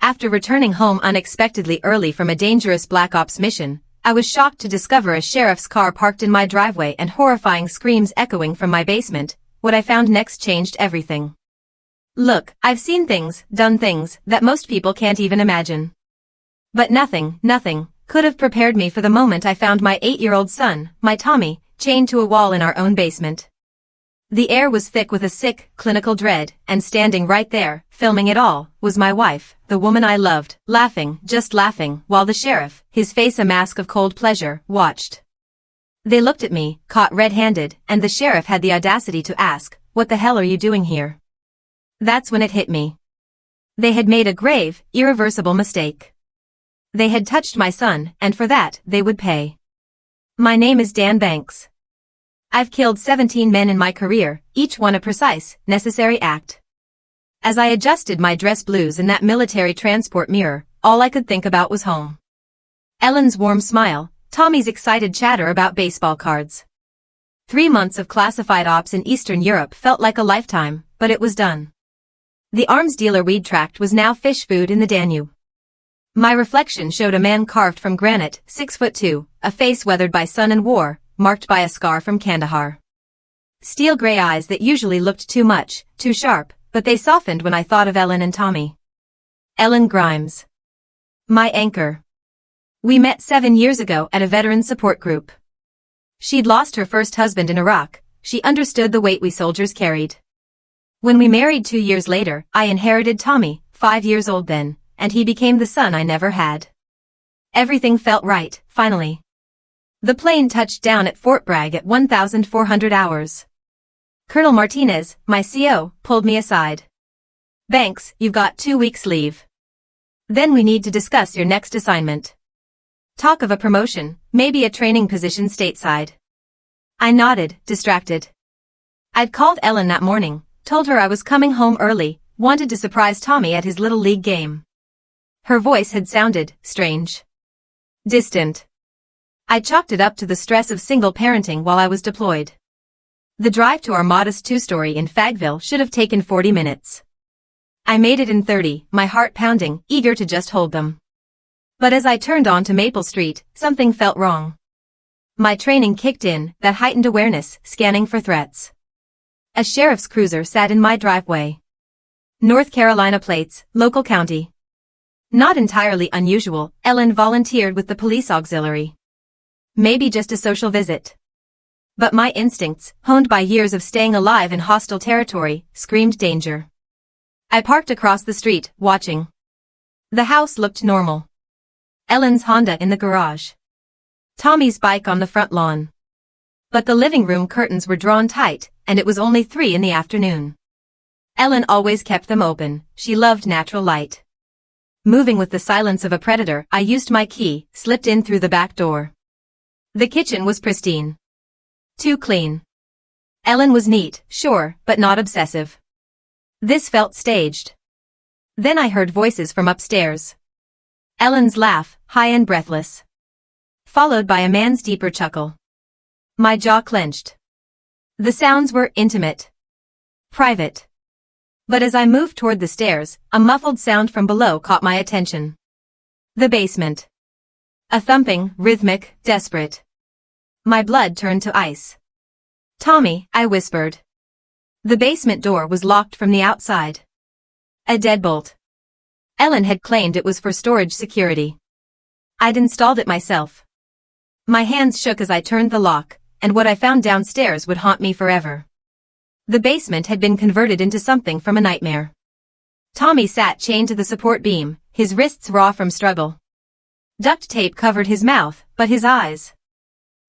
After returning home unexpectedly early from a dangerous Black Ops mission, I was shocked to discover a sheriff's car parked in my driveway and horrifying screams echoing from my basement. What I found next changed everything. Look, I've seen things, done things, that most people can't even imagine. But nothing, could have prepared me for the moment I found my 8-year-old son, my Tommy, chained to a wall in our own basement. The air was thick with a sick, clinical dread, and standing right there, filming it all, was my wife, the woman I loved, laughing, just laughing, while the sheriff, his face a mask of cold pleasure, watched. They looked at me, caught red-handed, and the sheriff had the audacity to ask, "What the hell are you doing here?" That's when it hit me. They had made a grave, irreversible mistake. They had touched my son, and for that, they would pay. My name is Dan Banks. I've killed 17 men in my career, each one a precise, necessary act. As I adjusted my dress blues in that military transport mirror, all I could think about was home. Ellen's warm smile, Tommy's excited chatter about baseball cards. 3 months of classified ops in Eastern Europe felt like a lifetime, but it was done. The arms dealer we'd tracked was now fish food in the Danube. My reflection showed a man carved from granite, 6'2", a face weathered by sun and war, marked by a scar from Kandahar. Steel gray eyes that usually looked too much, too sharp, but they softened when I thought of Ellen and Tommy. Ellen Grimes. My anchor. We met 7 years ago at a veteran support group. She'd lost her first husband in Iraq. She understood the weight we soldiers carried. When we married 2 years later, I inherited Tommy, 5 years old then, and he became the son I never had. Everything felt right, finally. The plane touched down at Fort Bragg at 1,400 hours. Colonel Martinez, my CO, pulled me aside. "Banks, you've got 2 weeks leave. Then we need to discuss your next assignment. Talk of a promotion, maybe a training position stateside." I nodded, distracted. I'd called Ellen that morning, told her I was coming home early, wanted to surprise Tommy at his little league game. Her voice had sounded strange. Distant. I chalked it up to the stress of single parenting while I was deployed. The drive to our modest 2-story in Faggville should have taken 40 minutes. I made it in 30, my heart pounding, eager to just hold them. But as I turned onto Maple Street, something felt wrong. My training kicked in, that heightened awareness, scanning for threats. A sheriff's cruiser sat in my driveway. North Carolina plates, local county. Not entirely unusual, Ellen volunteered with the police auxiliary. Maybe just a social visit. But my instincts, honed by years of staying alive in hostile territory, screamed danger. I parked across the street, watching. The house looked normal. Ellen's Honda in the garage. Tommy's bike on the front lawn. But the living room curtains were drawn tight, and it was only 3 in the afternoon. Ellen always kept them open, she loved natural light. Moving with the silence of a predator, I used my key, slipped in through the back door. The kitchen was pristine. Too clean. Ellen was neat, sure, but not obsessive. This felt staged. Then I heard voices from upstairs. Ellen's laugh, high and breathless. Followed by a man's deeper chuckle. My jaw clenched. The sounds were intimate. Private. But as I moved toward the stairs, a muffled sound from below caught my attention. The basement. A thumping, rhythmic, desperate. My blood turned to ice. "Tommy," I whispered. The basement door was locked from the outside. A deadbolt. Ellen had claimed it was for storage security. I'd installed it myself. My hands shook as I turned the lock, and what I found downstairs would haunt me forever. The basement had been converted into something from a nightmare. Tommy sat chained to the support beam, his wrists raw from struggle. Duct tape covered his mouth, but his eyes.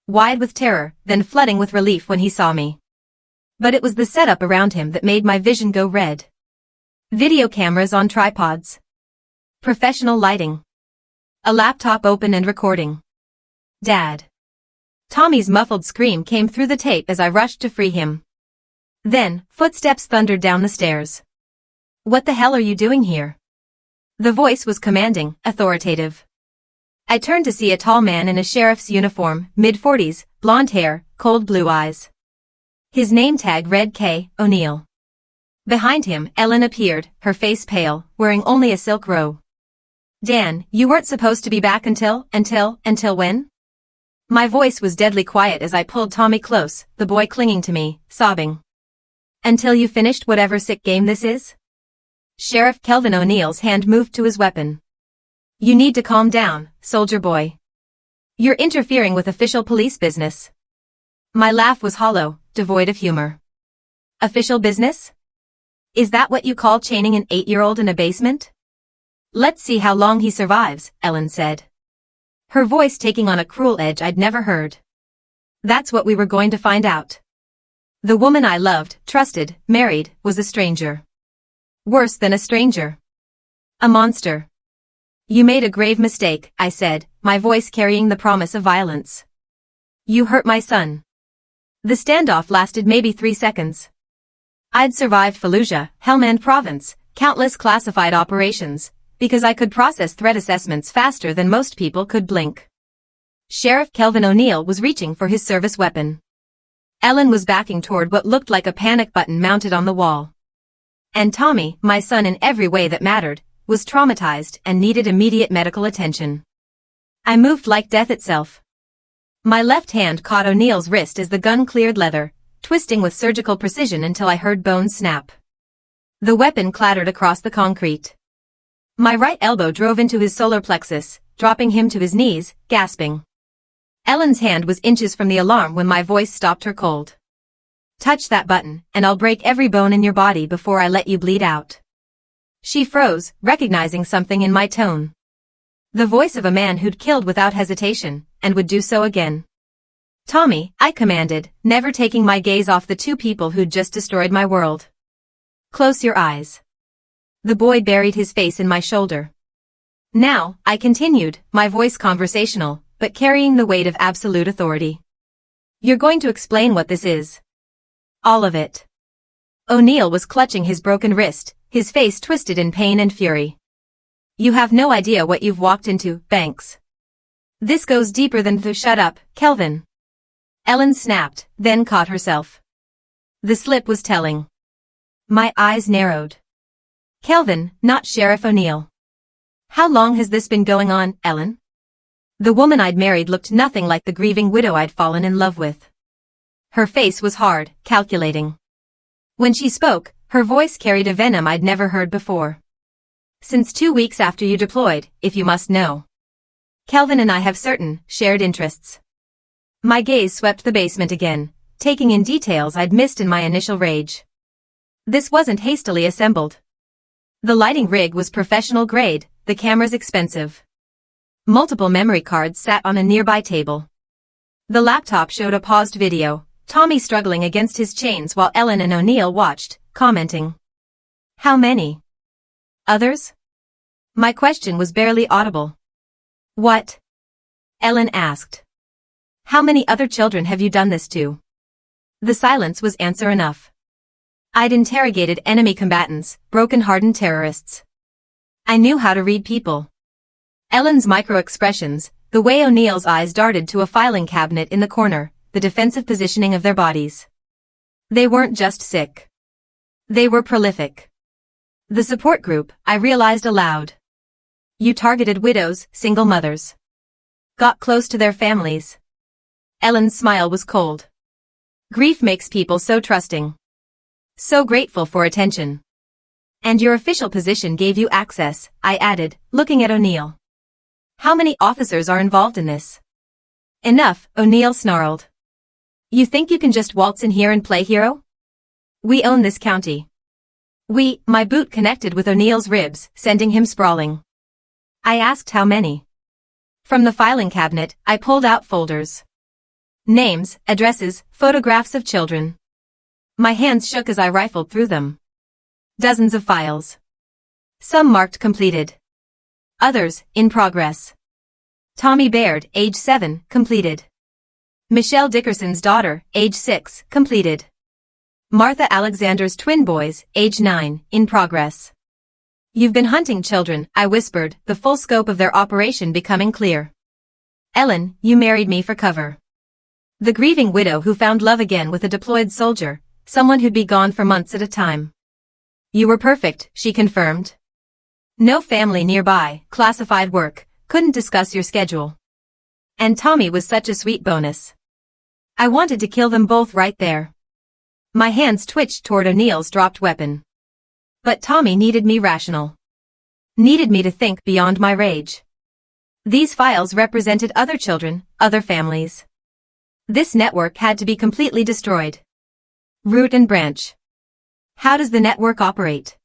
Wide with terror, then flooding with relief when he saw me. But it was the setup around him that made my vision go red. Video cameras on tripods. Professional lighting. A laptop open and recording. Dad. Tommy's muffled scream came through the tape as I rushed to free him. Then, footsteps thundered down the stairs. "What the hell are you doing here?" The voice was commanding, authoritative. I turned to see a tall man in a sheriff's uniform, mid-40s, blonde hair, cold blue eyes. His name tag read K. O'Neill. Behind him, Ellen appeared, her face pale, wearing only a silk robe. Dan, you weren't supposed to be back until when? My voice was deadly quiet as I pulled Tommy close, the boy clinging to me, sobbing. Until you finished whatever sick game this is? Sheriff Kelvin O'Neill's hand moved to his weapon. You need to calm down, soldier boy. You're interfering with official police business. My laugh was hollow, devoid of humor. Official business? Is that what you call chaining an 8-year-old in a basement? Let's see how long he survives, Ellen said. Her voice taking on a cruel edge I'd never heard. That's what we were going to find out. The woman I loved, trusted, married, was a stranger. Worse than a stranger. A monster. You made a grave mistake, I said, my voice carrying the promise of violence. You hurt my son. The standoff lasted maybe 3 seconds. I'd survived Fallujah, Helmand Province, countless classified operations, because I could process threat assessments faster than most people could blink. Sheriff Kelvin O'Neill was reaching for his service weapon. Ellen was backing toward what looked like a panic button mounted on the wall. And Tommy, my son in every way that mattered, was traumatized and needed immediate medical attention. I moved like death itself. My left hand caught O'Neill's wrist as the gun cleared leather, twisting with surgical precision until I heard bones snap. The weapon clattered across the concrete. My right elbow drove into his solar plexus, dropping him to his knees, gasping. Ellen's hand was inches from the alarm when my voice stopped her cold. Touch that button, and I'll break every bone in your body before I let you bleed out. She froze, recognizing something in my tone. The voice of a man who'd killed without hesitation, and would do so again. Tommy, I commanded, never taking my gaze off the 2 people who'd just destroyed my world. Close your eyes. The boy buried his face in my shoulder. Now, I continued, my voice conversational, but carrying the weight of absolute authority. You're going to explain what this is. All of it. O'Neill was clutching his broken wrist, his face twisted in pain and fury. You have no idea what you've walked into, Banks. This goes deeper than the shut up, Kelvin. Ellen snapped, then caught herself. The slip was telling. My eyes narrowed. Kelvin, not Sheriff O'Neill. How long has this been going on, Ellen? The woman I'd married looked nothing like the grieving widow I'd fallen in love with. Her face was hard, calculating. When she spoke, her voice carried a venom I'd never heard before. Since 2 weeks after you deployed, if you must know. Kelvin and I have certain, shared interests. My gaze swept the basement again, taking in details I'd missed in my initial rage. This wasn't hastily assembled. The lighting rig was professional grade, the cameras expensive. Multiple memory cards sat on a nearby table. The laptop showed a paused video, Tommy struggling against his chains while Ellen and O'Neill watched, commenting. How many? Others? My question was barely audible. What? Ellen asked. How many other children have you done this to? The silence was answer enough. I'd interrogated enemy combatants, broken-hardened terrorists. I knew how to read people. Ellen's micro-expressions, the way O'Neill's eyes darted to a filing cabinet in the corner, the defensive positioning of their bodies. They weren't just sick. They were prolific. The support group, I realized aloud. You targeted widows, single mothers. Got close to their families. Ellen's smile was cold. Grief makes people so trusting. So grateful for attention. And your official position gave you access, I added, looking at O'Neill. How many officers are involved in this? Enough, O'Neill snarled. You think you can just waltz in here and play hero? We own this county. My boot connected with O'Neill's ribs, sending him sprawling. I asked how many. From the filing cabinet, I pulled out folders. Names, addresses, photographs of children. My hands shook as I rifled through them. Dozens of files. Some marked completed. Others, in progress. Tommy Baird, age 7, completed. Michelle Dickerson's daughter, age 6, completed. Martha Alexander's twin boys, age 9, in progress. You've been hunting children, I whispered, the full scope of their operation becoming clear. Ellen, you married me for cover. The grieving widow who found love again with a deployed soldier, someone who'd be gone for months at a time. You were perfect, she confirmed. No family nearby, classified work, couldn't discuss your schedule. And Tommy was such a sweet bonus. I wanted to kill them both right there. My hands twitched toward O'Neill's dropped weapon. But Tommy needed me rational. Needed me to think beyond my rage. These files represented other children, other families. This network had to be completely destroyed. Root and branch. How does the network operate?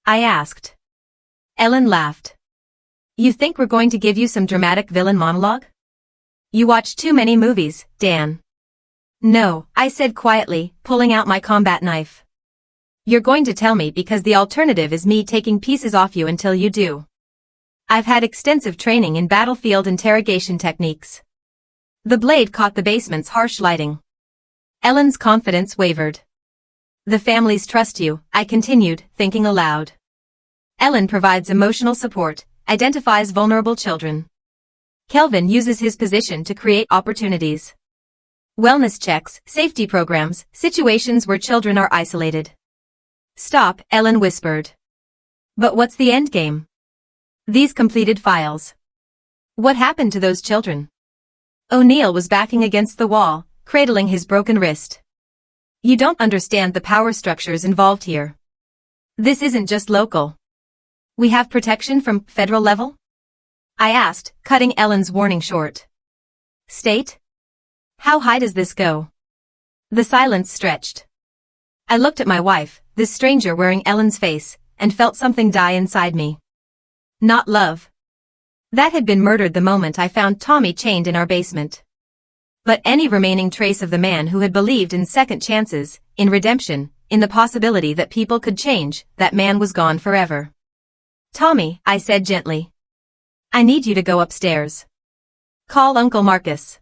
I asked. Ellen laughed. You think we're going to give you some dramatic villain monologue? You watch too many movies, Dan. No, I said quietly, pulling out my combat knife. You're going to tell me because the alternative is me taking pieces off you until you do. I've had extensive training in battlefield interrogation techniques. The blade caught the basement's harsh lighting. Ellen's confidence wavered. The families trust you, I continued, thinking aloud. Ellen provides emotional support, identifies vulnerable children. Kelvin uses his position to create opportunities. Wellness checks, safety programs, situations where children are isolated. Stop, Ellen whispered. But what's the endgame? These completed files. What happened to those children? O'Neill was backing against the wall, cradling his broken wrist. You don't understand the power structures involved here. This isn't just local. We have protection from federal level? I asked, cutting Ellen's warning short. State? How high does this go? The silence stretched. I looked at my wife, this stranger wearing Ellen's face, and felt something die inside me. Not love. That had been murdered the moment I found Tommy chained in our basement. But any remaining trace of the man who had believed in second chances, in redemption, in the possibility that people could change, that man was gone forever. Tommy, I said gently. I need you to go upstairs. Call Uncle Marcus.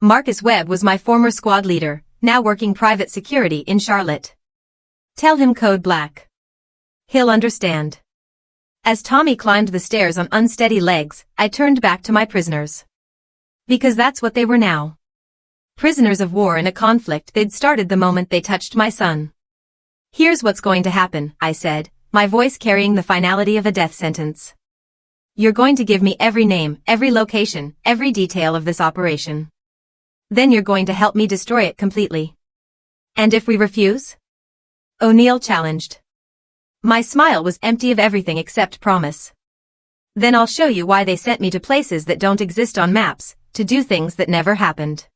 Marcus Webb was my former squad leader, now working private security in Charlotte. Tell him code black. He'll understand. As Tommy climbed the stairs on unsteady legs, I turned back to my prisoners. Because that's what they were now. Prisoners of war in a conflict they'd started the moment they touched my son. Here's what's going to happen, I said, my voice carrying the finality of a death sentence. You're going to give me every name, every location, every detail of this operation. Then you're going to help me destroy it completely. And if we refuse? O'Neill challenged. My smile was empty of everything except promise. Then I'll show you why they sent me to places that don't exist on maps, to do things that never happened.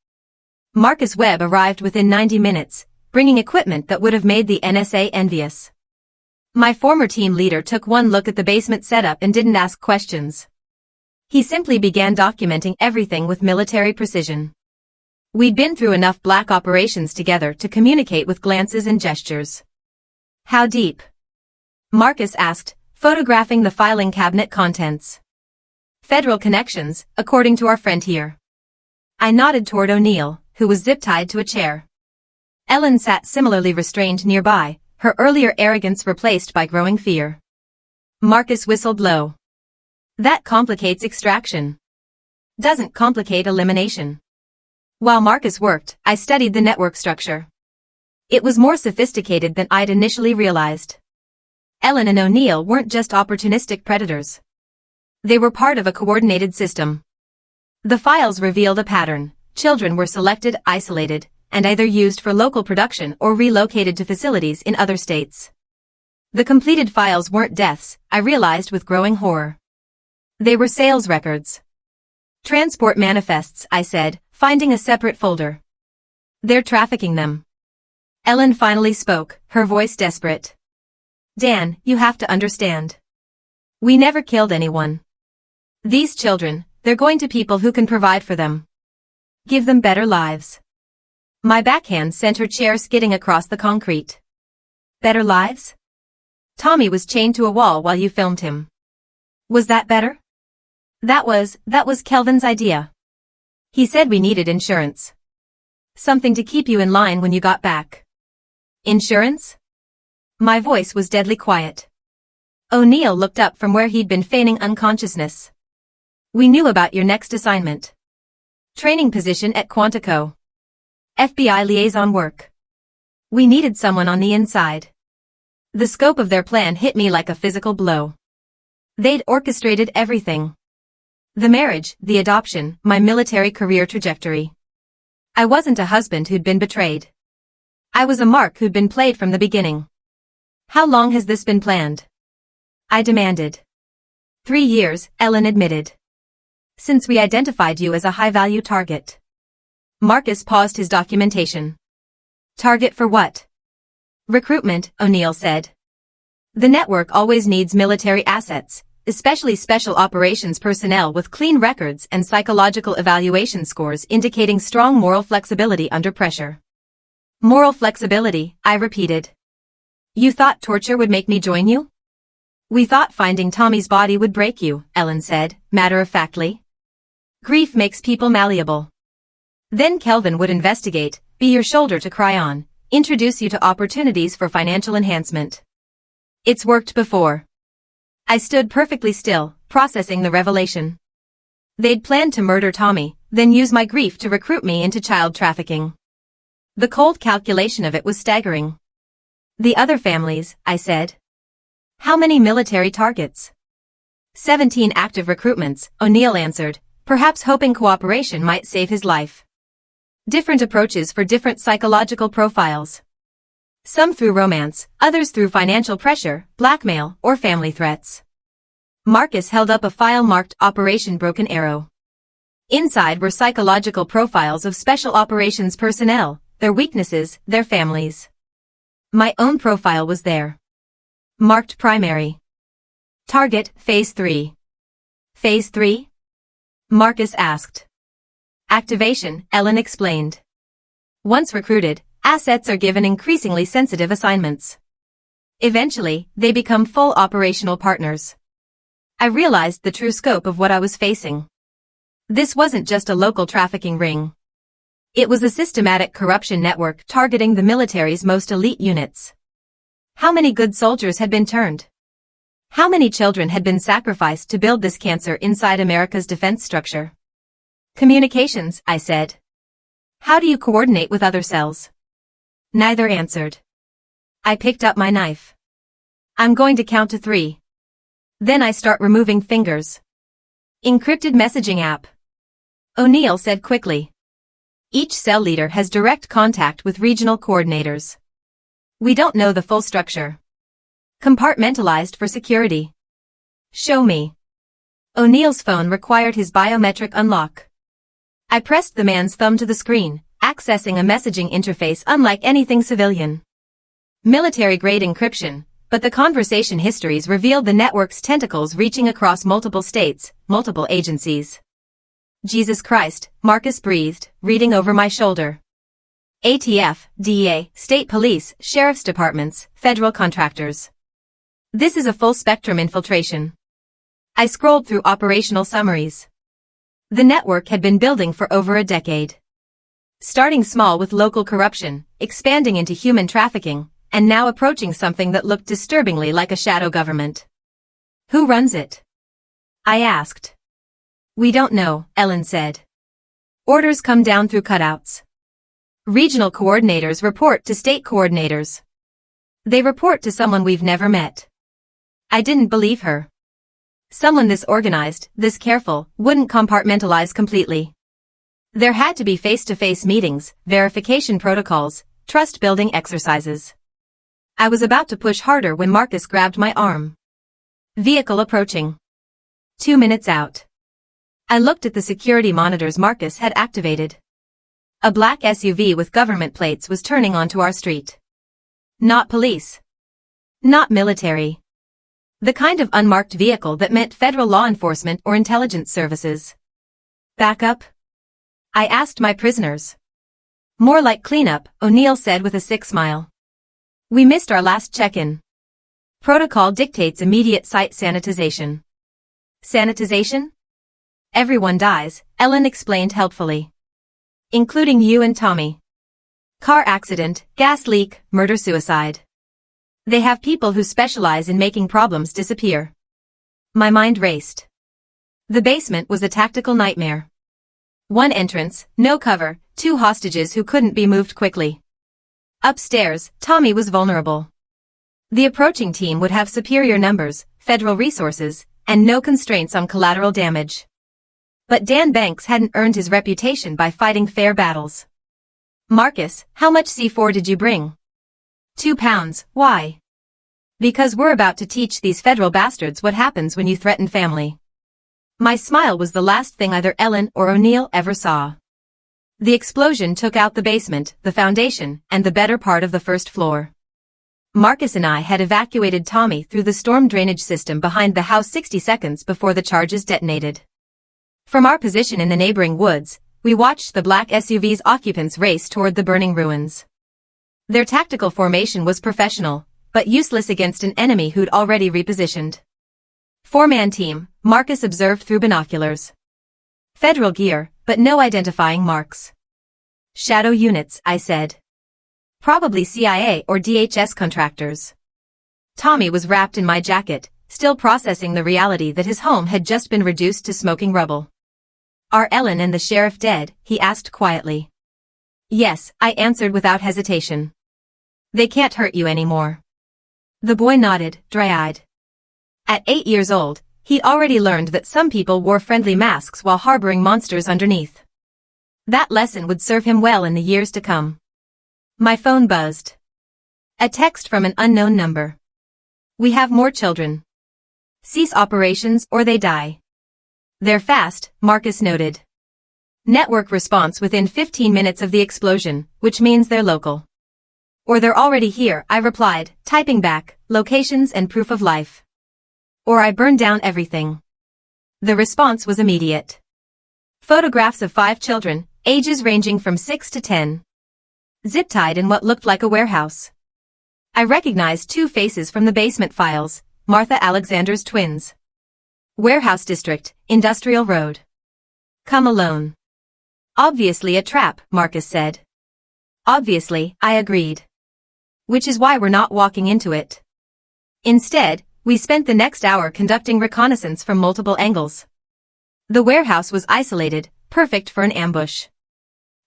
Marcus Webb arrived within 90 minutes, bringing equipment that would have made the NSA envious. My former team leader took one look at the basement setup and didn't ask questions. He simply began documenting everything with military precision. We'd been through enough black operations together to communicate with glances and gestures. How deep? Marcus asked, photographing the filing cabinet contents. Federal connections, according to our friend here. I nodded toward O'Neill, who was zip-tied to a chair. Ellen sat similarly restrained nearby, her earlier arrogance replaced by growing fear. Marcus whistled low. That complicates extraction. Doesn't complicate elimination. While Marcus worked, I studied the network structure. It was more sophisticated than I'd initially realized. Ellen and O'Neill weren't just opportunistic predators. They were part of a coordinated system. The files revealed a pattern. Children were selected, isolated, and either used for local production or relocated to facilities in other states. The completed files weren't deaths, I realized with growing horror. They were sales records. Transport manifests, I said, finding a separate folder. They're trafficking them. Ellen finally spoke, her voice desperate. Dan, you have to understand. We never killed anyone. These children, they're going to people who can provide for them. Give them better lives. My backhand sent her chair skidding across the concrete. Better lives? Tommy was chained to a wall while you filmed him. Was that better? That was Kelvin's idea. He said we needed insurance. Something to keep you in line when you got back. Insurance? My voice was deadly quiet. O'Neill looked up from where he'd been feigning unconsciousness. We knew about your next assignment. Training position at Quantico. FBI liaison work. We needed someone on the inside. The scope of their plan hit me like a physical blow. They'd orchestrated everything. The marriage, the adoption, my military career trajectory. I wasn't a husband who'd been betrayed. I was a mark who'd been played from the beginning. How long has this been planned? I demanded. 3 years, Ellen admitted. Since we identified you as a high-value target. Marcus paused his documentation. Target for what? Recruitment, O'Neill said. The network always needs military assets, especially special operations personnel with clean records and psychological evaluation scores indicating strong moral flexibility under pressure. Moral flexibility, I repeated. You thought torture would make me join you? We thought finding Tommy's body would break you, Ellen said, matter-of-factly. Grief makes people malleable. Then Kelvin would investigate, be your shoulder to cry on, introduce you to opportunities for financial enhancement. It's worked before. I stood perfectly still, processing the revelation. They'd planned to murder Tommy, then use my grief to recruit me into child trafficking. The cold calculation of it was staggering. The other families, I said. How many military targets? 17 active recruitments, O'Neill answered, perhaps hoping cooperation might save his life. Different approaches for different psychological profiles. Some through romance, others through financial pressure, blackmail, or family threats. Marcus held up a file marked Operation Broken Arrow. Inside were psychological profiles of special operations personnel, their weaknesses, their families. My own profile was there. Marked Primary. Target, Phase 3. Phase 3? Marcus asked. Activation, Ellen explained. Once recruited, assets are given increasingly sensitive assignments. Eventually, they become full operational partners. I realized the true scope of what I was facing. This wasn't just a local trafficking ring. It was a systematic corruption network targeting the military's most elite units. How many good soldiers had been turned? How many children had been sacrificed to build this cancer inside America's defense structure? Communications, I said. How do you coordinate with other cells? Neither answered. I picked up my knife. I'm going to count to 3. Then I start removing fingers. Encrypted messaging app. O'Neill said quickly. Each cell leader has direct contact with regional coordinators. We don't know the full structure. Compartmentalized for security. Show me. O'Neill's phone required his biometric unlock. I pressed the man's thumb to the screen, accessing a messaging interface unlike anything civilian. Military-grade encryption, but the conversation histories revealed the network's tentacles reaching across multiple states, multiple agencies. Jesus Christ, Marcus breathed, reading over my shoulder. ATF, DEA, state police, sheriff's departments, federal contractors. This is a full-spectrum infiltration. I scrolled through operational summaries. The network had been building for over a decade. Starting small with local corruption, expanding into human trafficking, and now approaching something that looked disturbingly like a shadow government. Who runs it? I asked. We don't know, Ellen said. Orders come down through cutouts. Regional coordinators report to state coordinators. They report to someone we've never met. I didn't believe her. Someone this organized, this careful, wouldn't compartmentalize completely. There had to be face-to-face meetings, verification protocols, trust-building exercises. I was about to push harder when Marcus grabbed my arm. Vehicle approaching. 2 minutes out. I looked at the security monitors Marcus had activated. A black SUV with government plates was turning onto our street. Not police. Not military. The kind of unmarked vehicle that meant federal law enforcement or intelligence services. Backup? I asked my prisoners. More like cleanup, O'Neill said with a sick smile. We missed our last check-in. Protocol dictates immediate site sanitization. Sanitization? Everyone dies, Ellen explained helpfully. Including you and Tommy. Car accident, gas leak, murder-suicide. They have people who specialize in making problems disappear. My mind raced. The basement was a tactical nightmare. 1 entrance, no cover, 2 hostages who couldn't be moved quickly. Upstairs, Tommy was vulnerable. The approaching team would have superior numbers, federal resources, and no constraints on collateral damage. But Dan Banks hadn't earned his reputation by fighting fair battles. "Marcus, how much C4 did you bring?" £2. Why? "Because we're about to teach these federal bastards what happens when you threaten family." My smile was the last thing either Ellen or O'Neill ever saw. The explosion took out the basement, the foundation, and the better part of the first floor. Marcus and I had evacuated Tommy through the storm drainage system behind the house 60 seconds before the charges detonated. From our position in the neighboring woods, we watched the black SUV's occupants race toward the burning ruins. Their tactical formation was professional, but useless against an enemy who'd already repositioned. "Four-man team," Marcus observed through binoculars. "Federal gear, but no identifying marks." "Shadow units," I said. "Probably CIA or DHS contractors." Tommy was wrapped in my jacket, still processing the reality that his home had just been reduced to smoking rubble. "Are Ellen and the sheriff dead?" he asked quietly. "Yes," I answered without hesitation. "They can't hurt you anymore." The boy nodded, dry-eyed. At 8 years old, he'd already learned that some people wore friendly masks while harboring monsters underneath. That lesson would serve him well in the years to come. My phone buzzed. A text from an unknown number. "We have more children. Cease operations or they die." "They're fast," Marcus noted. "Network response within 15 minutes of the explosion, which means they're local." "Or they're already here," I replied, typing back, locations and proof of life. "Or I burned down everything." The response was immediate. Photographs of 5 children, ages ranging from 6 to 10. Zip-tied in what looked like a warehouse. I recognized 2 faces from the basement files, Martha Alexander's twins. "Warehouse District, Industrial Road. Come alone." "Obviously a trap," Marcus said. "Obviously," I agreed. "Which is why we're not walking into it." Instead, we spent the next hour conducting reconnaissance from multiple angles. The warehouse was isolated, perfect for an ambush.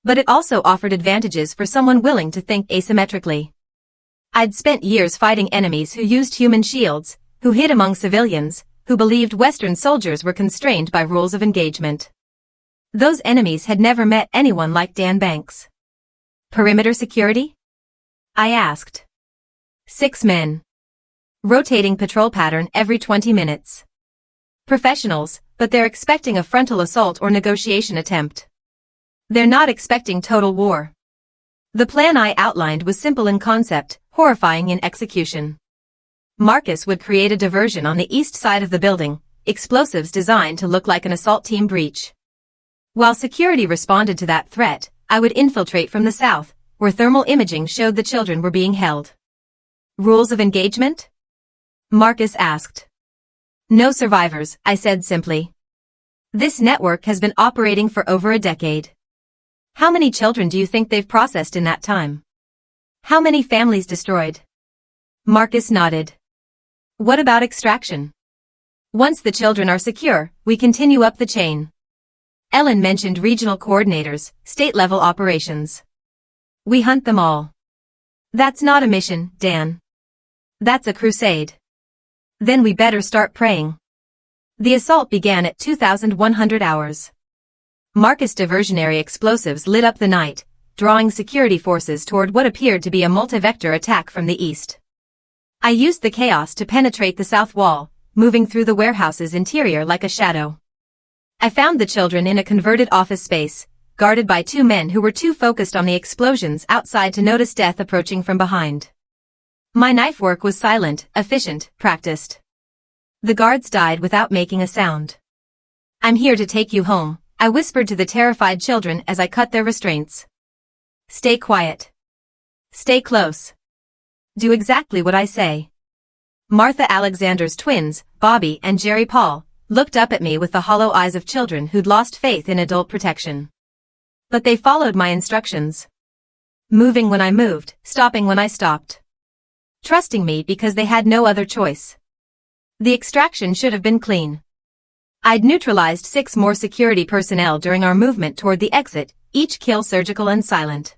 But it also offered advantages for someone willing to think asymmetrically. I'd spent years fighting enemies who used human shields, who hid among civilians, who believed Western soldiers were constrained by rules of engagement. Those enemies had never met anyone like Dan Banks. "Perimeter security?" I asked. 6 men. Rotating patrol pattern every 20 minutes. Professionals, but they're expecting a frontal assault or negotiation attempt. They're not expecting total war. The plan I outlined was simple in concept, horrifying in execution. Marcus would create a diversion on the east side of the building, explosives designed to look like an assault team breach. While security responded to that threat, I would infiltrate from the south, where thermal imaging showed the children were being held. "Rules of engagement?" Marcus asked. "No survivors," I said simply. "This network has been operating for over a decade. How many children do you think they've processed in that time? How many families destroyed?" Marcus nodded. "What about extraction?" "Once the children are secure, we continue up the chain." Ellen mentioned regional coordinators, state-level operations. "We hunt them all." "That's not a mission, Dan. That's a crusade." "Then we better start praying." The assault began at 2,100 hours. Marcus diversionary explosives lit up the night, drawing security forces toward what appeared to be a multi-vector attack from the east. I used the chaos to penetrate the south wall, moving through the warehouse's interior like a shadow. I found the children in a converted office space, guarded by 2 men who were too focused on the explosions outside to notice death approaching from behind. My knife work was silent, efficient, practiced. The guards died without making a sound. "I'm here to take you home," I whispered to the terrified children as I cut their restraints. "Stay quiet. Stay close. Do exactly what I say." Martha Alexander's twins, Bobby and Jerry Paul, looked up at me with the hollow eyes of children who'd lost faith in adult protection. But they followed my instructions. Moving when I moved, stopping when I stopped. Trusting me because they had no other choice. The extraction should have been clean. I'd neutralized 6 more security personnel during our movement toward the exit, each kill surgical and silent.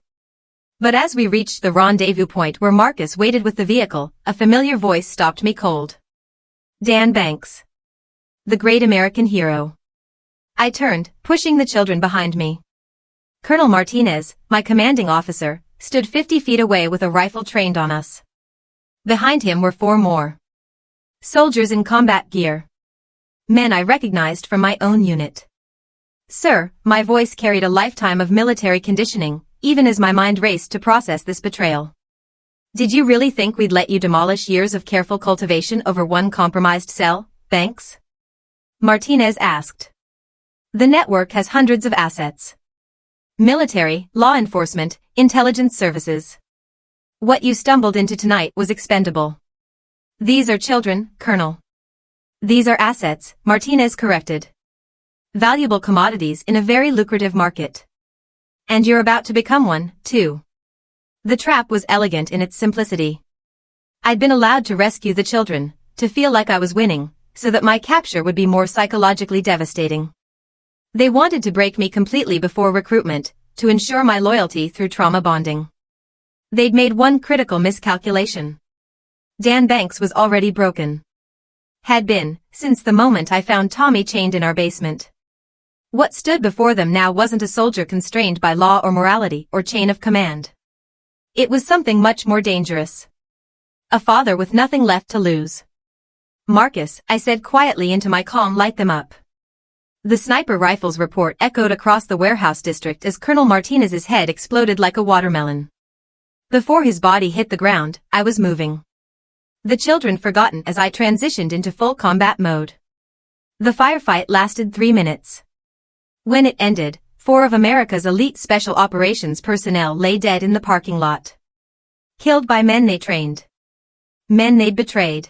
But as we reached the rendezvous point where Marcus waited with the vehicle, a familiar voice stopped me cold. "Dan Banks." The great American hero. I turned, pushing the children behind me. Colonel Martinez, my commanding officer, stood 50 feet away with a rifle trained on us. Behind him were 4 more. Soldiers in combat gear. Men I recognized from my own unit. Sir, my voice carried a lifetime of military conditioning, even as my mind raced to process this betrayal. Did you really think we'd let you demolish years of careful cultivation over one compromised cell, Banks? Martinez asked. The network has hundreds of assets. Military, law enforcement, intelligence services. What you stumbled into tonight was expendable. These are children, Colonel. These are assets, Martinez corrected. Valuable commodities in a very lucrative market. And you're about to become one, too. The trap was elegant in its simplicity. I'd been allowed to rescue the children, to feel like I was winning, so that my capture would be more psychologically devastating. They wanted to break me completely before recruitment, to ensure my loyalty through trauma bonding. They'd made one critical miscalculation. Dan Banks was already broken. Had been, since the moment I found Tommy chained in our basement. What stood before them now wasn't a soldier constrained by law or morality or chain of command. It was something much more dangerous. A father with nothing left to lose. Marcus, I said quietly into my calm, light them up. The sniper rifle's report echoed across the warehouse district as Colonel Martinez's head exploded like a watermelon. Before his body hit the ground, I was moving. The children forgotten as I transitioned into full combat mode. The firefight lasted 3 minutes. When it ended, 4 of America's elite special operations personnel lay dead in the parking lot. Killed by men they trained. Men they'd betrayed.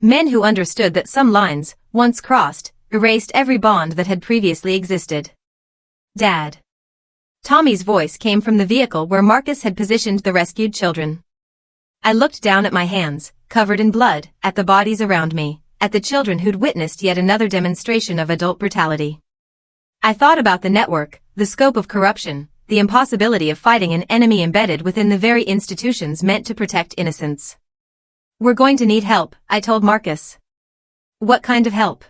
Men who understood that some lines, once crossed, erased every bond that had previously existed. Dad. Tommy's voice came from the vehicle where Marcus had positioned the rescued children. I looked down at my hands, covered in blood, at the bodies around me, at the children who'd witnessed yet another demonstration of adult brutality. I thought about the network, the scope of corruption, the impossibility of fighting an enemy embedded within the very institutions meant to protect innocence. We're going to need help, I told Marcus. What kind of help?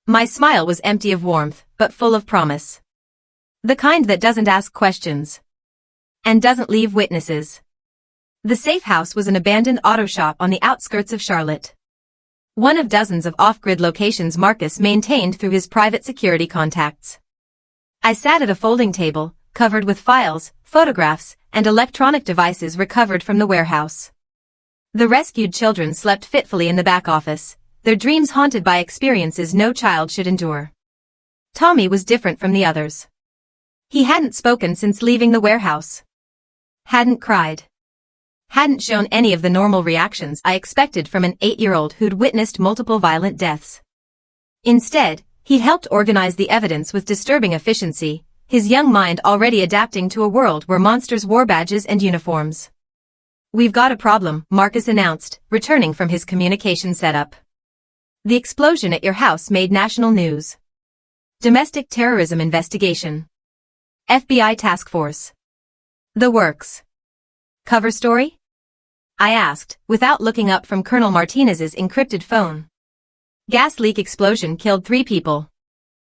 My smile was empty of warmth, but full of promise. The kind that doesn't ask questions. And doesn't leave witnesses. The safe house was an abandoned auto shop on the outskirts of Charlotte. One of dozens of off-grid locations Marcus maintained through his private security contacts. I sat at a folding table, covered with files, photographs, and electronic devices recovered from the warehouse. The rescued children slept fitfully in the back office, their dreams haunted by experiences no child should endure. Tommy was different from the others. He hadn't spoken since leaving the warehouse. Hadn't cried. Hadn't shown any of the normal reactions I expected from an 8-year-old who'd witnessed multiple violent deaths. Instead, he'd helped organize the evidence with disturbing efficiency, his young mind already adapting to a world where monsters wore badges and uniforms. We've got a problem, Marcus announced, returning from his communication setup. The explosion at your house made national news. Domestic terrorism investigation. FBI task force. The works. Cover story? I asked, without looking up from Colonel Martinez's encrypted phone. Gas leak explosion killed 3 people.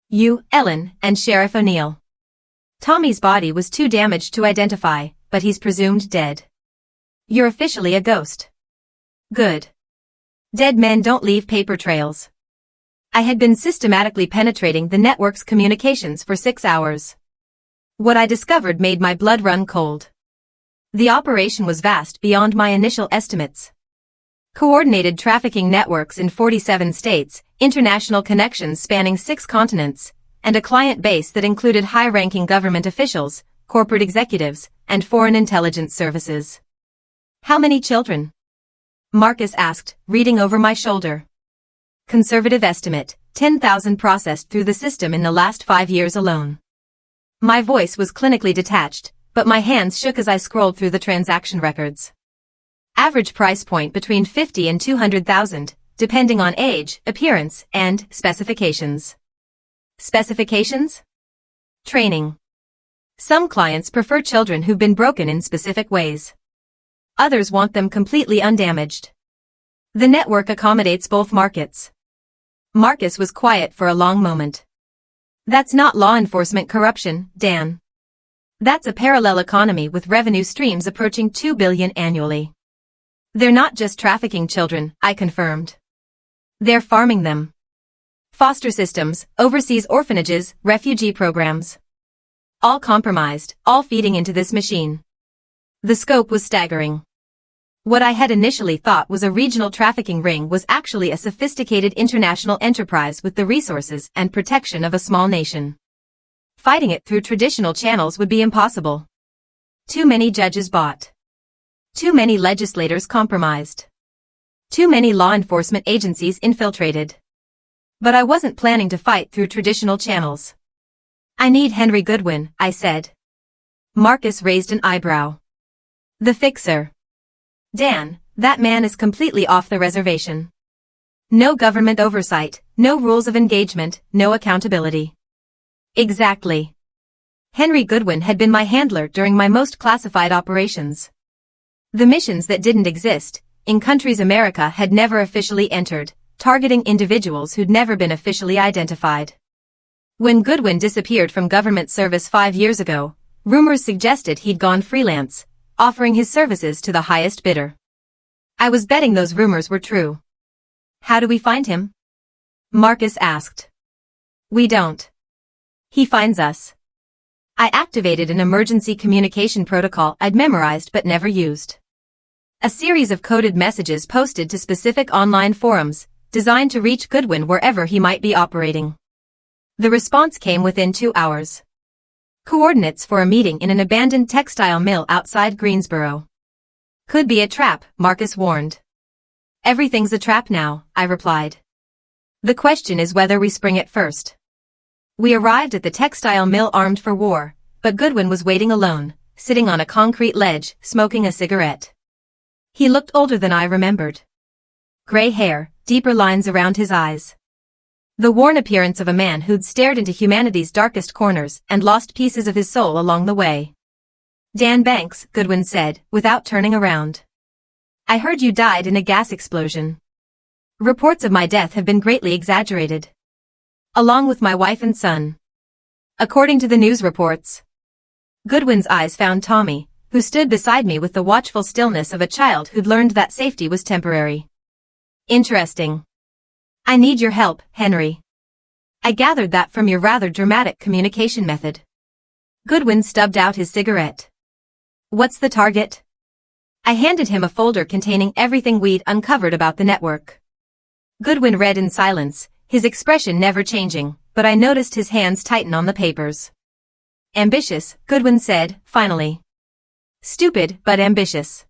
You, Ellen, and Sheriff O'Neill. Tommy's body was too damaged to identify, but he's presumed dead. You're officially a ghost. Good. Dead men don't leave paper trails. I had been systematically penetrating the network's communications for 6 hours. What I discovered made my blood run cold. The operation was vast beyond my initial estimates. Coordinated trafficking networks in 47 states, international connections spanning 6 continents, and a client base that included high-ranking government officials, corporate executives, and foreign intelligence services. How many children? Marcus asked, reading over my shoulder. Conservative estimate, 10,000 processed through the system in the last 5 years alone. My voice was clinically detached, but my hands shook as I scrolled through the transaction records. Average price point between 50 and 200,000, depending on age, appearance, and specifications. Specifications? Training. Some clients prefer children who've been broken in specific ways. Others want them completely undamaged. The network accommodates both markets. Marcus was quiet for a long moment. That's not law enforcement corruption, Dan. That's a parallel economy with revenue streams approaching $2 billion annually. They're not just trafficking children, I confirmed. They're farming them. Foster systems, overseas orphanages, refugee programs. All compromised, all feeding into this machine. The scope was staggering. What I had initially thought was a regional trafficking ring was actually a sophisticated international enterprise with the resources and protection of a small nation. Fighting it through traditional channels would be impossible. Too many judges bought. Too many legislators compromised. Too many law enforcement agencies infiltrated. But I wasn't planning to fight through traditional channels. I need Henry Goodwin, I said. Marcus raised an eyebrow. The fixer. Dan, that man is completely off the reservation. No government oversight, no rules of engagement, no accountability. Exactly. Henry Goodwin had been my handler during my most classified operations. The missions that didn't exist, in countries America had never officially entered, targeting individuals who'd never been officially identified. When Goodwin disappeared from government service 5 years ago, rumors suggested he'd gone freelance, offering his services to the highest bidder. I was betting those rumors were true. How do we find him? Marcus asked. We don't. He finds us. I activated an emergency communication protocol I'd memorized but never used. A series of coded messages posted to specific online forums, designed to reach Goodwin wherever he might be operating. The response came within 2 hours. Coordinates for a meeting in an abandoned textile mill outside Greensboro. Could be a trap, Marcus warned. Everything's a trap now, I replied. The question is whether we spring it first. We arrived at the textile mill armed for war, but Goodwin was waiting alone, sitting on a concrete ledge, smoking a cigarette. He looked older than I remembered. Gray hair, deeper lines around his eyes. The worn appearance of a man who'd stared into humanity's darkest corners and lost pieces of his soul along the way. Dan Banks, Goodwin said, without turning around. I heard you died in a gas explosion. Reports of my death have been greatly exaggerated. Along with my wife and son. According to the news reports. Goodwin's eyes found Tommy, who stood beside me with the watchful stillness of a child who'd learned that safety was temporary. Interesting. I need your help, Henry. I gathered that from your rather dramatic communication method. Goodwin stubbed out his cigarette. What's the target? I handed him a folder containing everything we'd uncovered about the network. Goodwin read in silence, his expression never changing, but I noticed his hands tighten on the papers. Ambitious, Goodwin said, finally. Stupid, but ambitious.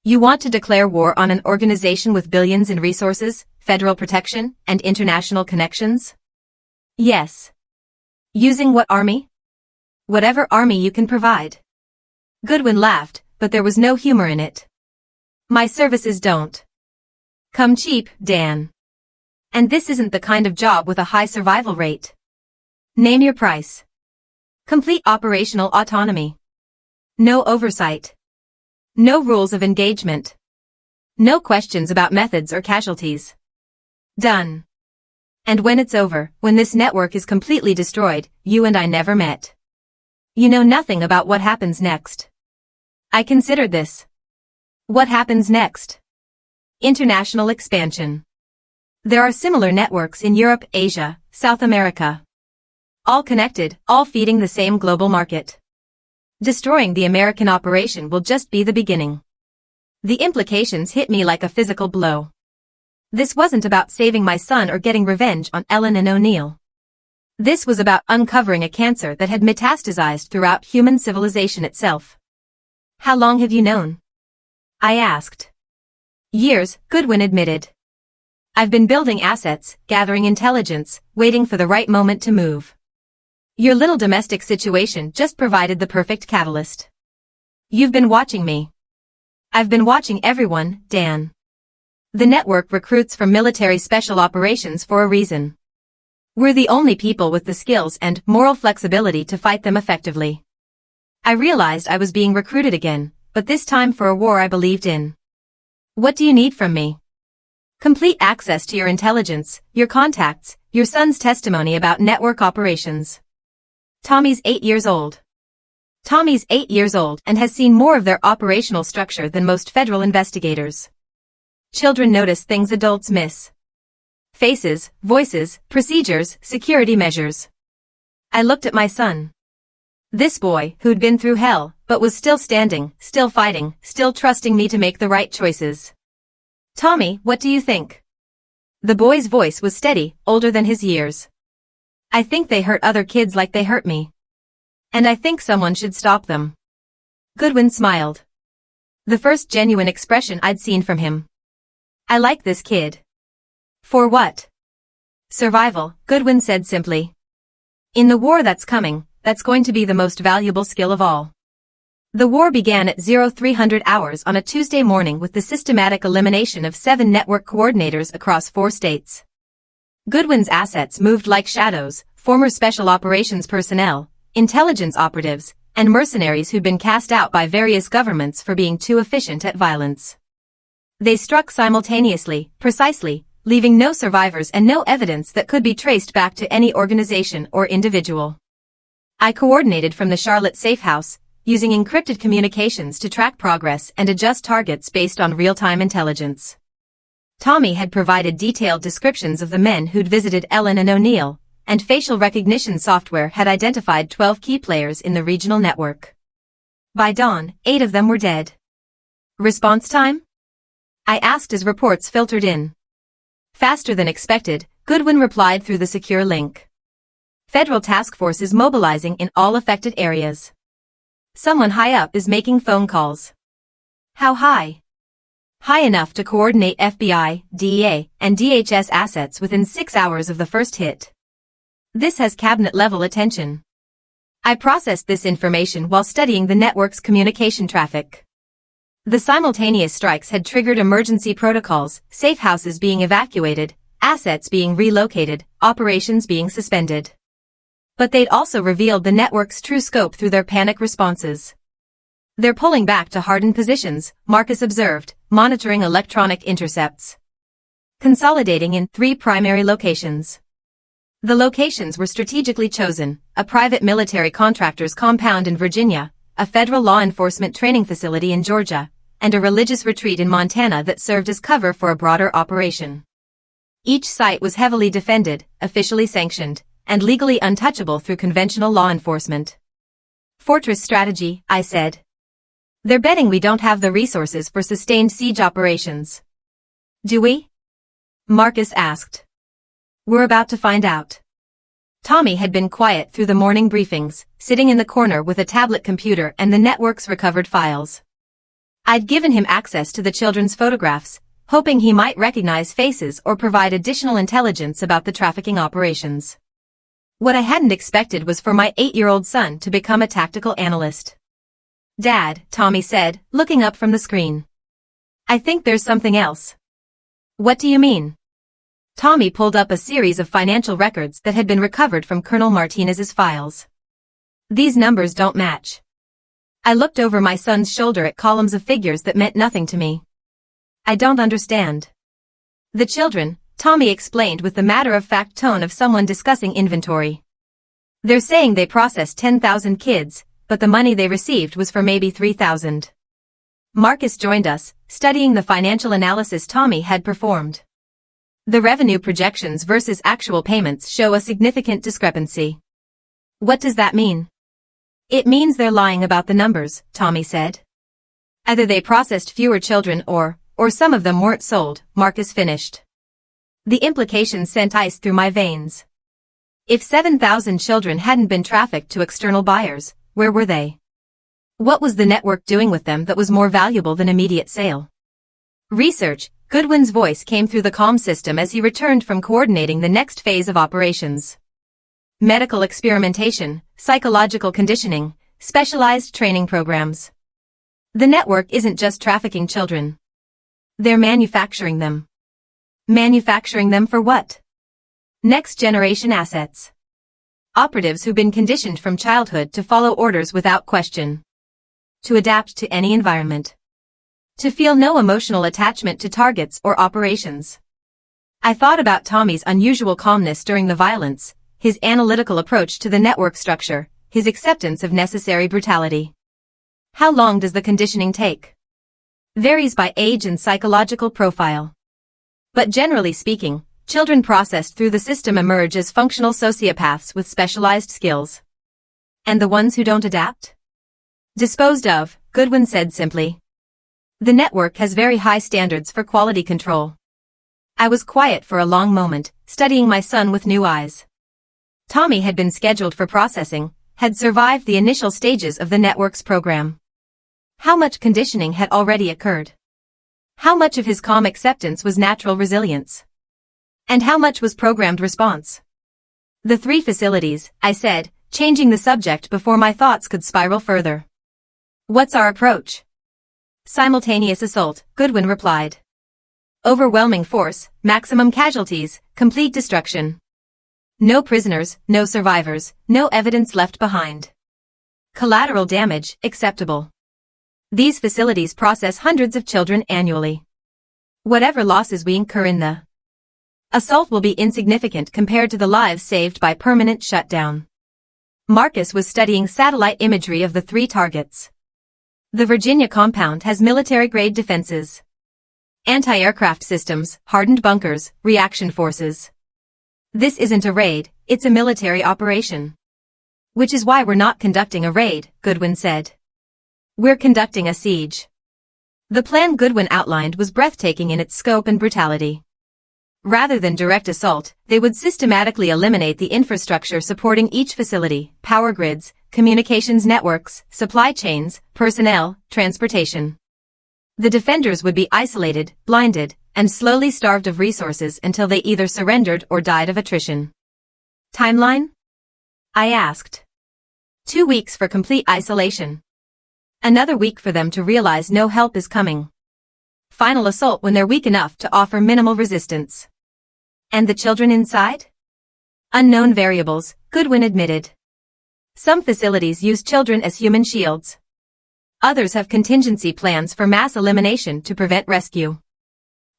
You want to declare war on an organization with billions in resources, federal protection, and international connections? Yes. Using what army? Whatever army you can provide. Goodwin laughed, but there was no humor in it. My services don't come cheap, Dan. And this isn't the kind of job with a high survival rate. Name your price. Complete operational autonomy. No oversight. No rules of engagement. No questions about methods or casualties. Done. And when it's over, when this network is completely destroyed, you and I never met. You know nothing about what happens next. I considered this. What happens next? International expansion. There are similar networks in Europe, Asia, South America. All connected, all feeding the same global market. Destroying the American operation will just be the beginning. The implications hit me like a physical blow. This wasn't about saving my son or getting revenge on Ellen and O'Neill. This was about uncovering a cancer that had metastasized throughout human civilization itself. How long have you known? I asked. Years, Goodwin admitted. I've been building assets, gathering intelligence, waiting for the right moment to move. Your little domestic situation just provided the perfect catalyst. You've been watching me. I've been watching everyone, Dan. The network recruits from military special operations for a reason. We're the only people with the skills and moral flexibility to fight them effectively. I realized I was being recruited again, but this time for a war I believed in. What do you need from me? Complete access to your intelligence, your contacts, your son's testimony about network operations. Tommy's 8 years old. Tommy's 8 years old and has seen more of their operational structure than most federal investigators. Children notice things adults miss. Faces, voices, procedures, security measures. I looked at my son. This boy, who'd been through hell, but was still standing, still fighting, still trusting me to make the right choices. Tommy, what do you think? The boy's voice was steady, older than his years. I think they hurt other kids like they hurt me. And I think someone should stop them. Goodwin smiled. The first genuine expression I'd seen from him. I like this kid. For what? Survival, Goodwin said simply. In the war that's coming, that's going to be the most valuable skill of all. The war began at 0300 hours on a Tuesday morning with the systematic elimination of 7 network coordinators across 4 states. Goodwin's assets moved like shadows, former special operations personnel, intelligence operatives, and mercenaries who'd been cast out by various governments for being too efficient at violence. They struck simultaneously, precisely, leaving no survivors and no evidence that could be traced back to any organization or individual. I coordinated from the Charlotte safe house, using encrypted communications to track progress and adjust targets based on real-time intelligence. Tommy had provided detailed descriptions of the men who'd visited Ellen and O'Neill, and facial recognition software had identified 12 key players in the regional network. By dawn, 8 of them were dead. Response time? I asked as reports filtered in. Faster than expected, Goodwin replied through the secure link. Federal task force is mobilizing in all affected areas. Someone high up is making phone calls. How high? High enough to coordinate FBI, DEA, and DHS assets within 6 hours of the first hit. This has cabinet-level attention. I processed this information while studying the network's communication traffic. The simultaneous strikes had triggered emergency protocols, safe houses being evacuated, assets being relocated, operations being suspended. But they'd also revealed the network's true scope through their panic responses. They're pulling back to hardened positions, Marcus observed, monitoring electronic intercepts. Consolidating in 3 primary locations. The locations were strategically chosen: a private military contractor's compound in Virginia, a federal law enforcement training facility in Georgia, and a religious retreat in Montana that served as cover for a broader operation. Each site was heavily defended, officially sanctioned, and legally untouchable through conventional law enforcement. Fortress strategy, I said. They're betting we don't have the resources for sustained siege operations. Do we? Marcus asked. We're about to find out. Tommy had been quiet through the morning briefings, sitting in the corner with a tablet computer and the network's recovered files. I'd given him access to the children's photographs, hoping he might recognize faces or provide additional intelligence about the trafficking operations. What I hadn't expected was for my 8-year-old son to become a tactical analyst. Dad, Tommy said, looking up from the screen. I think there's something else. What do you mean? Tommy pulled up a series of financial records that had been recovered from Colonel Martinez's files. These numbers don't match. I looked over my son's shoulder at columns of figures that meant nothing to me. I don't understand. The children, Tommy explained with the matter-of-fact tone of someone discussing inventory. They're saying they processed 10,000 kids, but the money they received was for maybe 3,000. Marcus joined us, studying the financial analysis Tommy had performed. The revenue projections versus actual payments show a significant discrepancy. What does that mean? It means they're lying about the numbers, Tommy said. Either they processed fewer children or some of them weren't sold, Marcus finished. The implications sent ice through my veins. If 7,000 children hadn't been trafficked to external buyers, where were they? What was the network doing with them that was more valuable than immediate sale? Research, Goodwin's voice came through the comm system as he returned from coordinating the next phase of operations. Medical experimentation, psychological conditioning, specialized training programs. The network isn't just trafficking children. They're manufacturing them. Manufacturing them for what? Next generation assets. Operatives who've been conditioned from childhood to follow orders without question. To adapt to any environment. To feel no emotional attachment to targets or operations. I thought about Tommy's unusual calmness during the violence, his analytical approach to the network structure, his acceptance of necessary brutality. How long does the conditioning take? Varies by age and psychological profile. But generally speaking, children processed through the system emerge as functional sociopaths with specialized skills. And the ones who don't adapt? Disposed of, Goodwin said simply. The network has very high standards for quality control. I was quiet for a long moment, studying my son with new eyes. Tommy had been scheduled for processing, had survived the initial stages of the network's program. How much conditioning had already occurred? How much of his calm acceptance was natural resilience? And how much was programmed response? The 3 facilities, I said, changing the subject before my thoughts could spiral further. What's our approach? Simultaneous assault, Goodwin replied. Overwhelming force, maximum casualties, complete destruction. No prisoners, no survivors, no evidence left behind. Collateral damage, acceptable. These facilities process hundreds of children annually. Whatever losses we incur in the assault will be insignificant compared to the lives saved by permanent shutdown. Marcus was studying satellite imagery of the 3 targets. The Virginia compound has military-grade defenses. Anti-aircraft systems, hardened bunkers, reaction forces. This isn't a raid, it's a military operation. Which is why we're not conducting a raid, Goodwin said. We're conducting a siege. The plan Goodwin outlined was breathtaking in its scope and brutality. Rather than direct assault, they would systematically eliminate the infrastructure supporting each facility, power grids, communications networks, supply chains, personnel, transportation. The defenders would be isolated, blinded, and slowly starved of resources until they either surrendered or died of attrition. Timeline? I asked. 2 weeks for complete isolation. Another week for them to realize no help is coming. Final assault when they're weak enough to offer minimal resistance. And the children inside? Unknown variables, Goodwin admitted. Some facilities use children as human shields. Others have contingency plans for mass elimination to prevent rescue.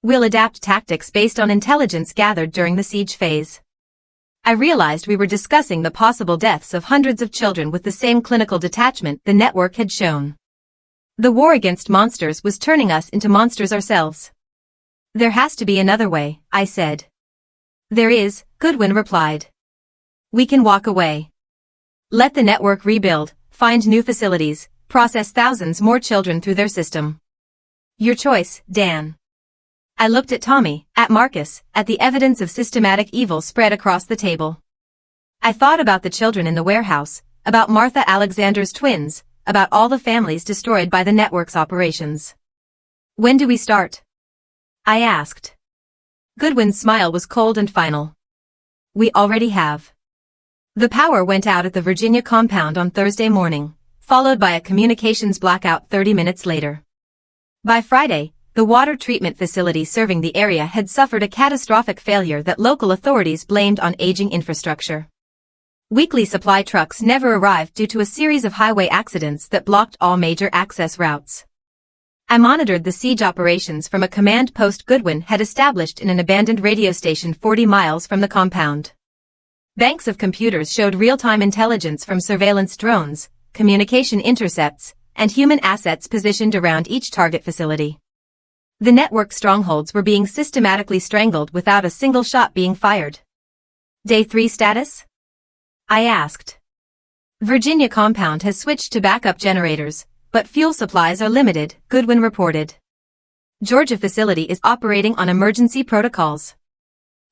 We'll adapt tactics based on intelligence gathered during the siege phase. I realized we were discussing the possible deaths of hundreds of children with the same clinical detachment the network had shown. The war against monsters was turning us into monsters ourselves. There has to be another way, I said. There is, Goodwin replied. We can walk away. Let the network rebuild, find new facilities, process thousands more children through their system. Your choice, Dan. I looked at Tommy, at Marcus, at the evidence of systematic evil spread across the table. I thought about the children in the warehouse, about Martha Alexander's twins, about all the families destroyed by the network's operations. When do we start? I asked. Goodwin's smile was cold and final. We already have. The power went out at the Virginia compound on Thursday morning, followed by a communications blackout 30 minutes later. By Friday, the water treatment facility serving the area had suffered a catastrophic failure that local authorities blamed on aging infrastructure. Weekly supply trucks never arrived due to a series of highway accidents that blocked all major access routes. I monitored the siege operations from a command post Goodwin had established in an abandoned radio station 40 miles from the compound. Banks of computers showed real-time intelligence from surveillance drones, communication intercepts, and human assets positioned around each target facility. The network strongholds were being systematically strangled without a single shot being fired. Day 3 status? I asked. Virginia compound has switched to backup generators, but fuel supplies are limited, Goodwin reported. Georgia facility is operating on emergency protocols.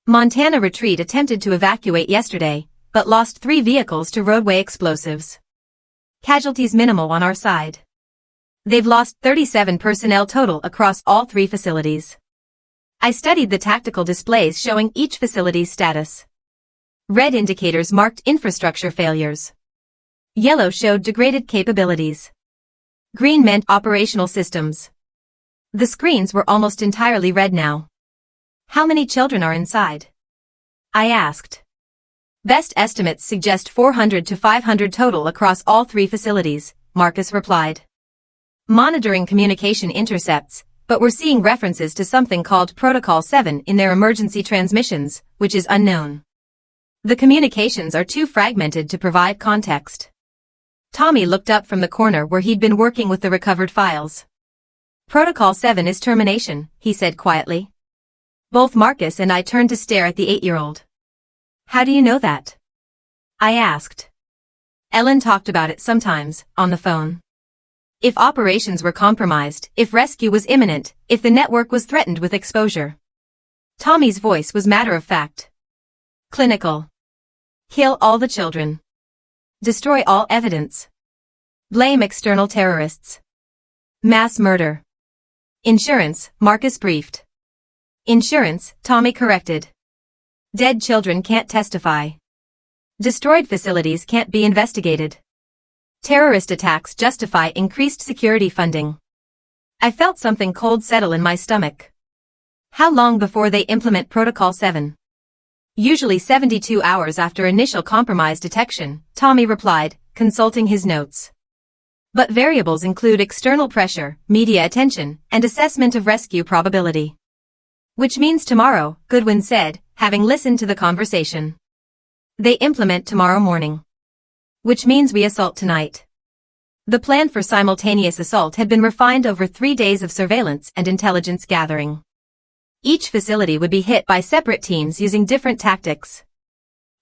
Montana Retreat attempted to evacuate yesterday, but lost 3 vehicles to roadway explosives. Casualties minimal on our side. They've lost 37 personnel total across all 3 facilities. I studied the tactical displays showing each facility's status. Red indicators marked infrastructure failures. Yellow showed degraded capabilities. Green meant operational systems. The screens were almost entirely red now. How many children are inside? I asked. Best estimates suggest 400 to 500 total across all 3 facilities, Marcus replied. Monitoring communication intercepts, but we're seeing references to something called Protocol 7 in their emergency transmissions, which is unknown. The communications are too fragmented to provide context. Tommy looked up from the corner where he'd been working with the recovered files. Protocol 7 is termination, he said quietly. Both Marcus and I turned to stare at the 8-year-old. How do you know that? I asked. Ellen talked about it sometimes, on the phone. If operations were compromised, if rescue was imminent, if the network was threatened with exposure. Tommy's voice was matter-of-fact. Clinical. Kill all the children. Destroy all evidence. Blame external terrorists. Mass murder. Insurance, Marcus briefed. Insurance, Tommy corrected. Dead children can't testify. Destroyed facilities can't be investigated. Terrorist attacks justify increased security funding. I felt something cold settle in my stomach. How long before they implement Protocol 7? Usually 72 hours after initial compromise detection, Tommy replied, consulting his notes. But variables include external pressure, media attention, and assessment of rescue probability. Which means tomorrow, Goodwin said, having listened to the conversation. They implement tomorrow morning. Which means we assault tonight. The plan for simultaneous assault had been refined over 3 days of surveillance and intelligence gathering. Each facility would be hit by separate teams using different tactics.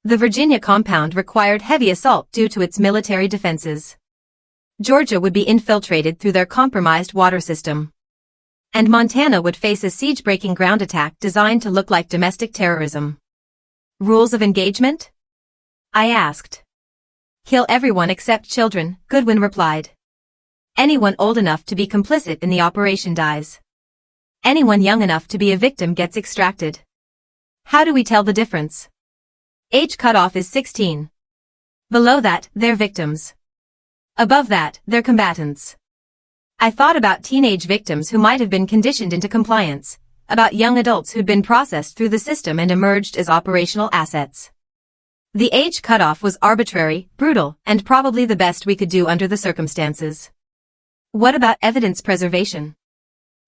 The Virginia compound required heavy assault due to its military defenses. Georgia would be infiltrated through their compromised water system. And Montana would face a siege-breaking ground attack designed to look like domestic terrorism. Rules of engagement? I asked. Kill everyone except children, Goodwin replied. Anyone old enough to be complicit in the operation dies. Anyone young enough to be a victim gets extracted. How do we tell the difference? Age cutoff is 16. Below that, they're victims. Above that, they're combatants. I thought about teenage victims who might have been conditioned into compliance, about young adults who'd been processed through the system and emerged as operational assets. The age cutoff was arbitrary, brutal, and probably the best we could do under the circumstances. What about evidence preservation?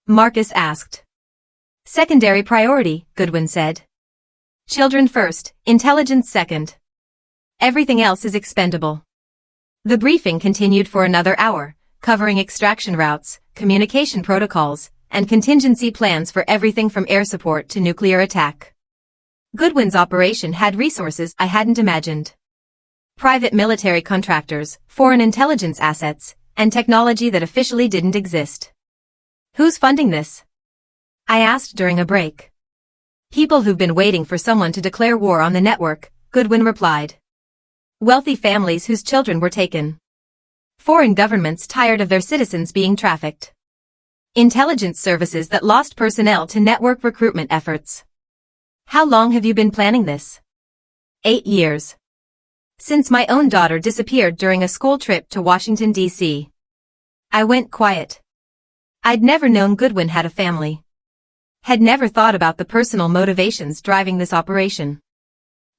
Marcus asked. Secondary priority, Goodwin said. Children first, intelligence second. Everything else is expendable. The briefing continued for another hour, covering extraction routes, communication protocols, and contingency plans for everything from air support to nuclear attack. Goodwin's operation had resources I hadn't imagined. Private military contractors, foreign intelligence assets, and technology that officially didn't exist. Who's funding this? I asked during a break. People who've been waiting for someone to declare war on the network, Goodwin replied. Wealthy families whose children were taken. Foreign governments tired of their citizens being trafficked. Intelligence services that lost personnel to network recruitment efforts. How long have you been planning this? 8 years. Since my own daughter disappeared during a school trip to Washington, D.C. I went quiet. I'd never known Goodwin had a family. Had never thought about the personal motivations driving this operation.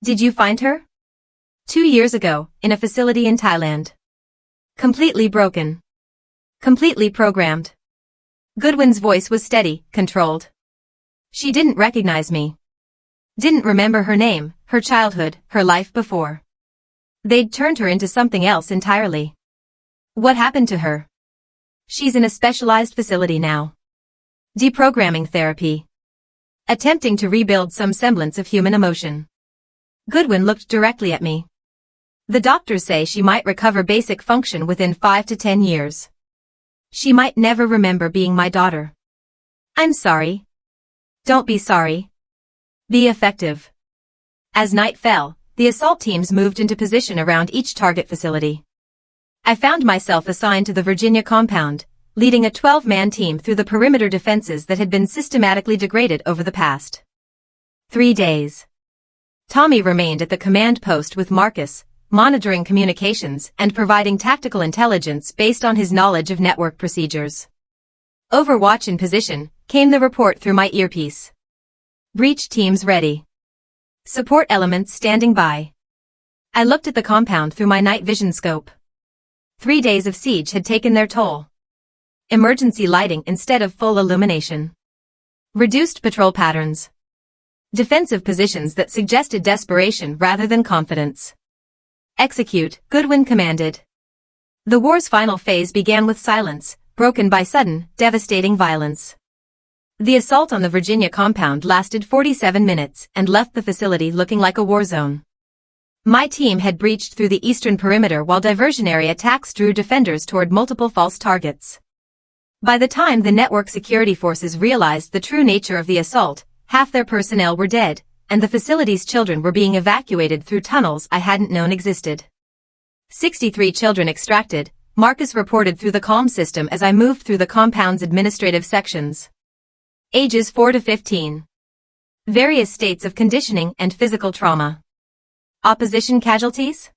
Did you find her? 2 years ago, in a facility in Thailand. Completely broken. Completely programmed. Goodwin's voice was steady, controlled. She didn't recognize me. Didn't remember her name, her childhood, her life before. They'd turned her into something else entirely. What happened to her? She's in a specialized facility now. Deprogramming therapy. Attempting to rebuild some semblance of human emotion. Goodwin looked directly at me. The doctors say she might recover basic function within 5 to 10 years. She might never remember being my daughter. I'm sorry. Don't be sorry. Be effective. As night fell, the assault teams moved into position around each target facility. I found myself assigned to the Virginia compound, leading a 12-man team through the perimeter defenses that had been systematically degraded over the past 3 days. Tommy remained at the command post with Marcus, monitoring communications and providing tactical intelligence based on his knowledge of network procedures. Overwatch in position, came the report through my earpiece. Breach teams ready. Support elements standing by. I looked at the compound through my night vision scope. 3 days of siege had taken their toll. Emergency lighting instead of full illumination. Reduced patrol patterns. Defensive positions that suggested desperation rather than confidence. Execute, Goodwin commanded. The war's final phase began with silence, broken by sudden, devastating violence. The assault on the Virginia compound lasted 47 minutes and left the facility looking like a war zone. My team had breached through the eastern perimeter while diversionary attacks drew defenders toward multiple false targets. By the time the network security forces realized the true nature of the assault, half their personnel were dead, and the facility's children were being evacuated through tunnels I hadn't known existed. 63 children extracted, Marcus reported through the comm system as I moved through the compound's administrative sections. Ages 4 to 15. Various states of conditioning and physical trauma. Opposition casualties?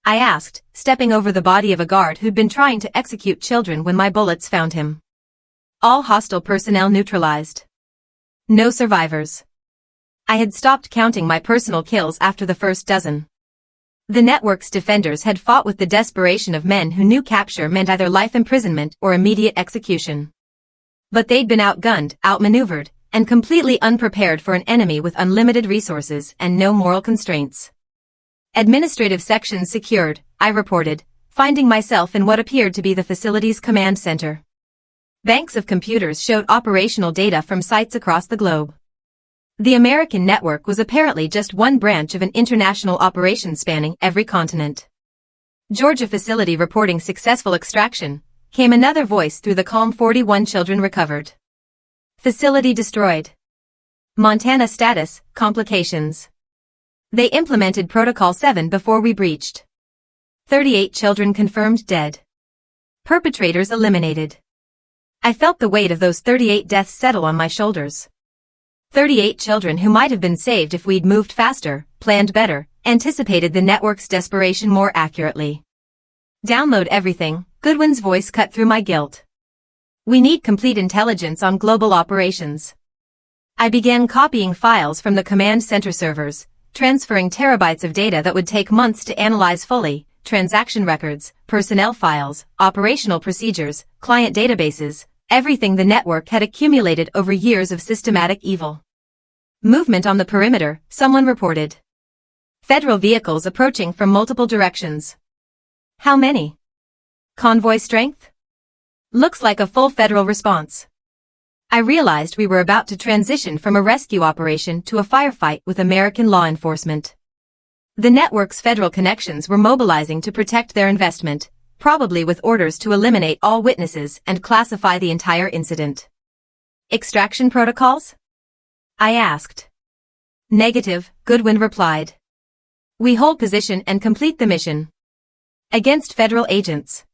I asked, stepping over the body of a guard who'd been trying to execute children when my bullets found him. All hostile personnel neutralized. No survivors. I had stopped counting my personal kills after the first dozen. The network's defenders had fought with the desperation of men who knew capture meant either life imprisonment or immediate execution. But they'd been outgunned, outmaneuvered, and completely unprepared for an enemy with unlimited resources and no moral constraints. Administrative sections secured, I reported, finding myself in what appeared to be the facility's command center. Banks of computers showed operational data from sites across the globe. The American network was apparently just one branch of an international operation spanning every continent. Georgia facility reporting successful extraction, came another voice through the calm. 41 children recovered. Facility destroyed. Montana status, complications. They implemented Protocol 7 before we breached. 38 children confirmed dead. Perpetrators eliminated. I felt the weight of those 38 deaths settle on my shoulders. 38 children who might have been saved if we'd moved faster, planned better, anticipated the network's desperation more accurately. Download everything, Goodwin's voice cut through my guilt. We need complete intelligence on global operations. I began copying files from the command center servers, transferring terabytes of data that would take months to analyze fully, transaction records, personnel files, operational procedures, client databases, everything the network had accumulated over years of systematic evil. Movement on the perimeter, someone reported. Federal vehicles approaching from multiple directions. How many? Convoy strength? Looks like a full federal response. I realized we were about to transition from a rescue operation to a firefight with American law enforcement. The network's federal connections were mobilizing to protect their investment, probably with orders to eliminate all witnesses and classify the entire incident. Extraction protocols? I asked. Negative, Goodwin replied. We hold position and complete the mission. Against federal agents.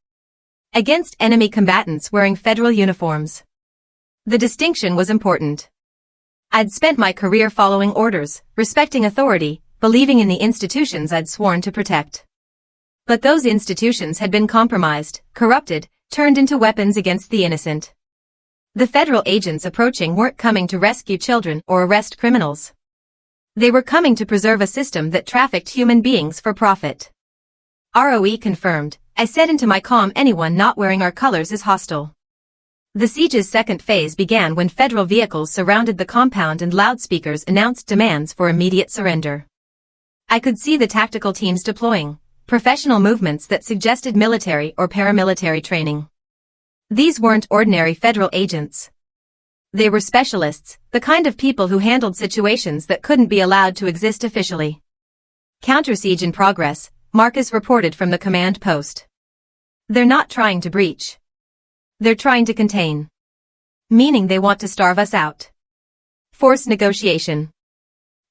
Against enemy combatants wearing federal uniforms. The distinction was important. I'd spent my career following orders, respecting authority, believing in the institutions I'd sworn to protect. But those institutions had been compromised, corrupted, turned into weapons against the innocent. The federal agents approaching weren't coming to rescue children or arrest criminals. They were coming to preserve a system that trafficked human beings for profit. ROE confirmed, I said into my comm, anyone not wearing our colors is hostile. The siege's second phase began when federal vehicles surrounded the compound and loudspeakers announced demands for immediate surrender. I could see the tactical teams deploying. Professional movements that suggested military or paramilitary training. These weren't ordinary federal agents. They were specialists, the kind of people who handled situations that couldn't be allowed to exist officially. Counter-siege in progress, Marcus reported from the command post. They're not trying to breach. They're trying to contain. Meaning they want to starve us out. Force negotiation.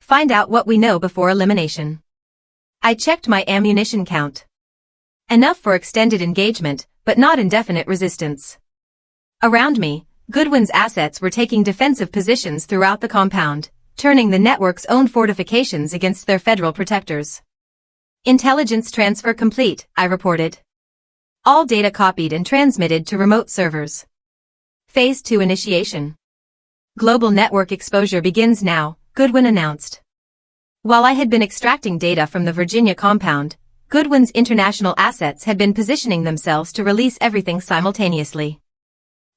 Find out what we know before elimination. I checked my ammunition count. Enough for extended engagement, but not indefinite resistance. Around me, Goodwin's assets were taking defensive positions throughout the compound, turning the network's own fortifications against their federal protectors. Intelligence transfer complete, I reported. All data copied and transmitted to remote servers. Phase 2 initiation. Global network exposure begins now, Goodwin announced. While I had been extracting data from the Virginia compound, Goodwin's international assets had been positioning themselves to release everything simultaneously.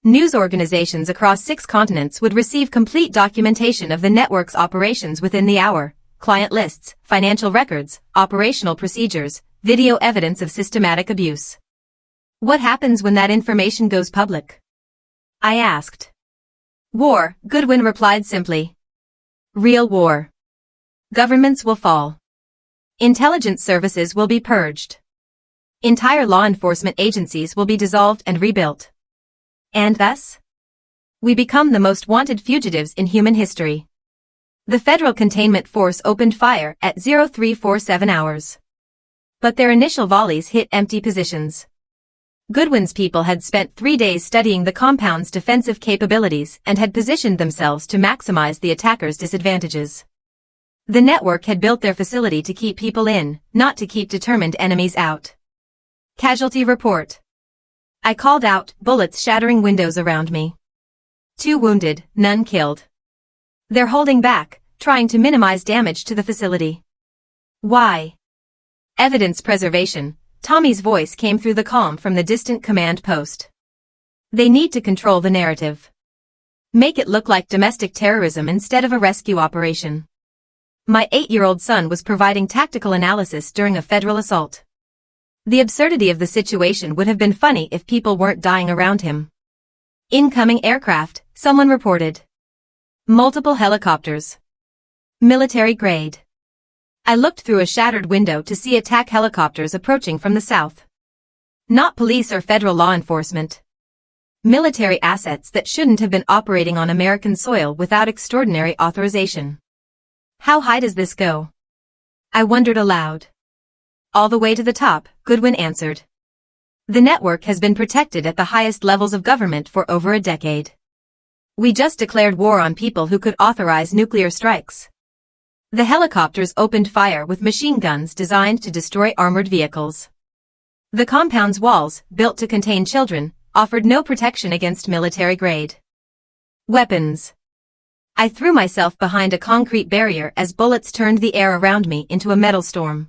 News organizations across 6 continents would receive complete documentation of the network's operations within the hour: client lists, financial records, operational procedures, video evidence of systematic abuse. What happens when that information goes public? I asked. War, Goodwin replied simply. Real war. Governments will fall. Intelligence services will be purged. Entire law enforcement agencies will be dissolved and rebuilt. And thus, we become the most wanted fugitives in human history. The Federal Containment Force opened fire at 0347 hours. But their initial volleys hit empty positions. Goodwin's people had spent 3 days studying the compound's defensive capabilities and had positioned themselves to maximize the attackers' disadvantages. The network had built their facility to keep people in, not to keep determined enemies out. Casualty report. I called out, bullets shattering windows around me. 2 wounded, none killed. They're holding back, trying to minimize damage to the facility. Why? Evidence preservation. Tommy's voice came through the calm from the distant command post. They need to control the narrative. Make it look like domestic terrorism instead of a rescue operation. My 8-year-old son was providing tactical analysis during a federal assault. The absurdity of the situation would have been funny if people weren't dying around him. Incoming aircraft, someone reported. Multiple helicopters. Military grade. I looked through a shattered window to see attack helicopters approaching from the south. Not police or federal law enforcement. Military assets that shouldn't have been operating on American soil without extraordinary authorization. How high does this go? I wondered aloud. All the way to the top, Goodwin answered. The network has been protected at the highest levels of government for over a decade. We just declared war on people who could authorize nuclear strikes. The helicopters opened fire with machine guns designed to destroy armored vehicles. The compound's walls, built to contain children, offered no protection against military-grade weapons. I threw myself behind a concrete barrier as bullets turned the air around me into a metal storm.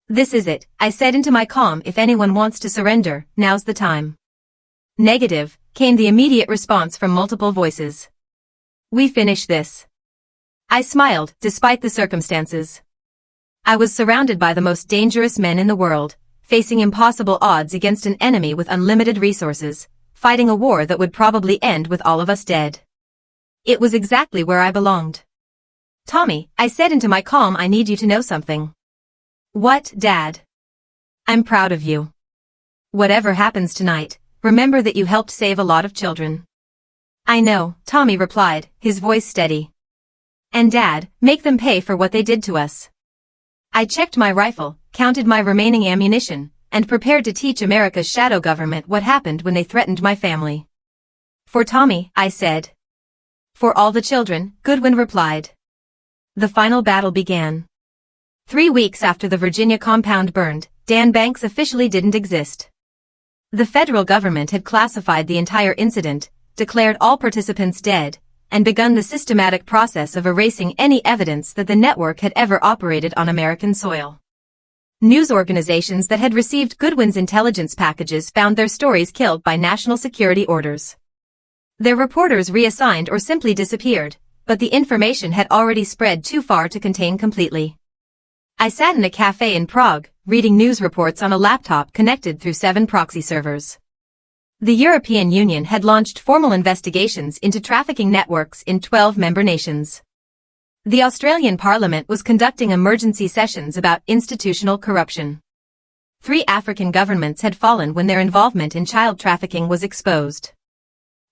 This is it, I said into my comm. If anyone wants to surrender, now's the time. Negative, came the immediate response from multiple voices. We finish this. I smiled, despite the circumstances. I was surrounded by the most dangerous men in the world, facing impossible odds against an enemy with unlimited resources, fighting a war that would probably end with all of us dead. It was exactly where I belonged. Tommy, I said into my comm, I need you to know something. What, Dad? I'm proud of you. Whatever happens tonight, remember that you helped save a lot of children. I know, Tommy replied, his voice steady. And Dad, make them pay for what they did to us. I checked my rifle, counted my remaining ammunition, and prepared to teach America's shadow government what happened when they threatened my family. For Tommy, I said. For all the children, Goodwin replied. The final battle began. 3 weeks after the Virginia compound burned, Dan Banks officially didn't exist. The federal government had classified the entire incident, declared all participants dead, and begun the systematic process of erasing any evidence that the network had ever operated on American soil. News organizations that had received Goodwin's intelligence packages found their stories killed by national security orders. Their reporters reassigned or simply disappeared, but the information had already spread too far to contain completely. I sat in a cafe in Prague, reading news reports on a laptop connected through 7 proxy servers. The European Union had launched formal investigations into trafficking networks in 12 member nations. The Australian Parliament was conducting emergency sessions about institutional corruption. 3 African governments had fallen when their involvement in child trafficking was exposed.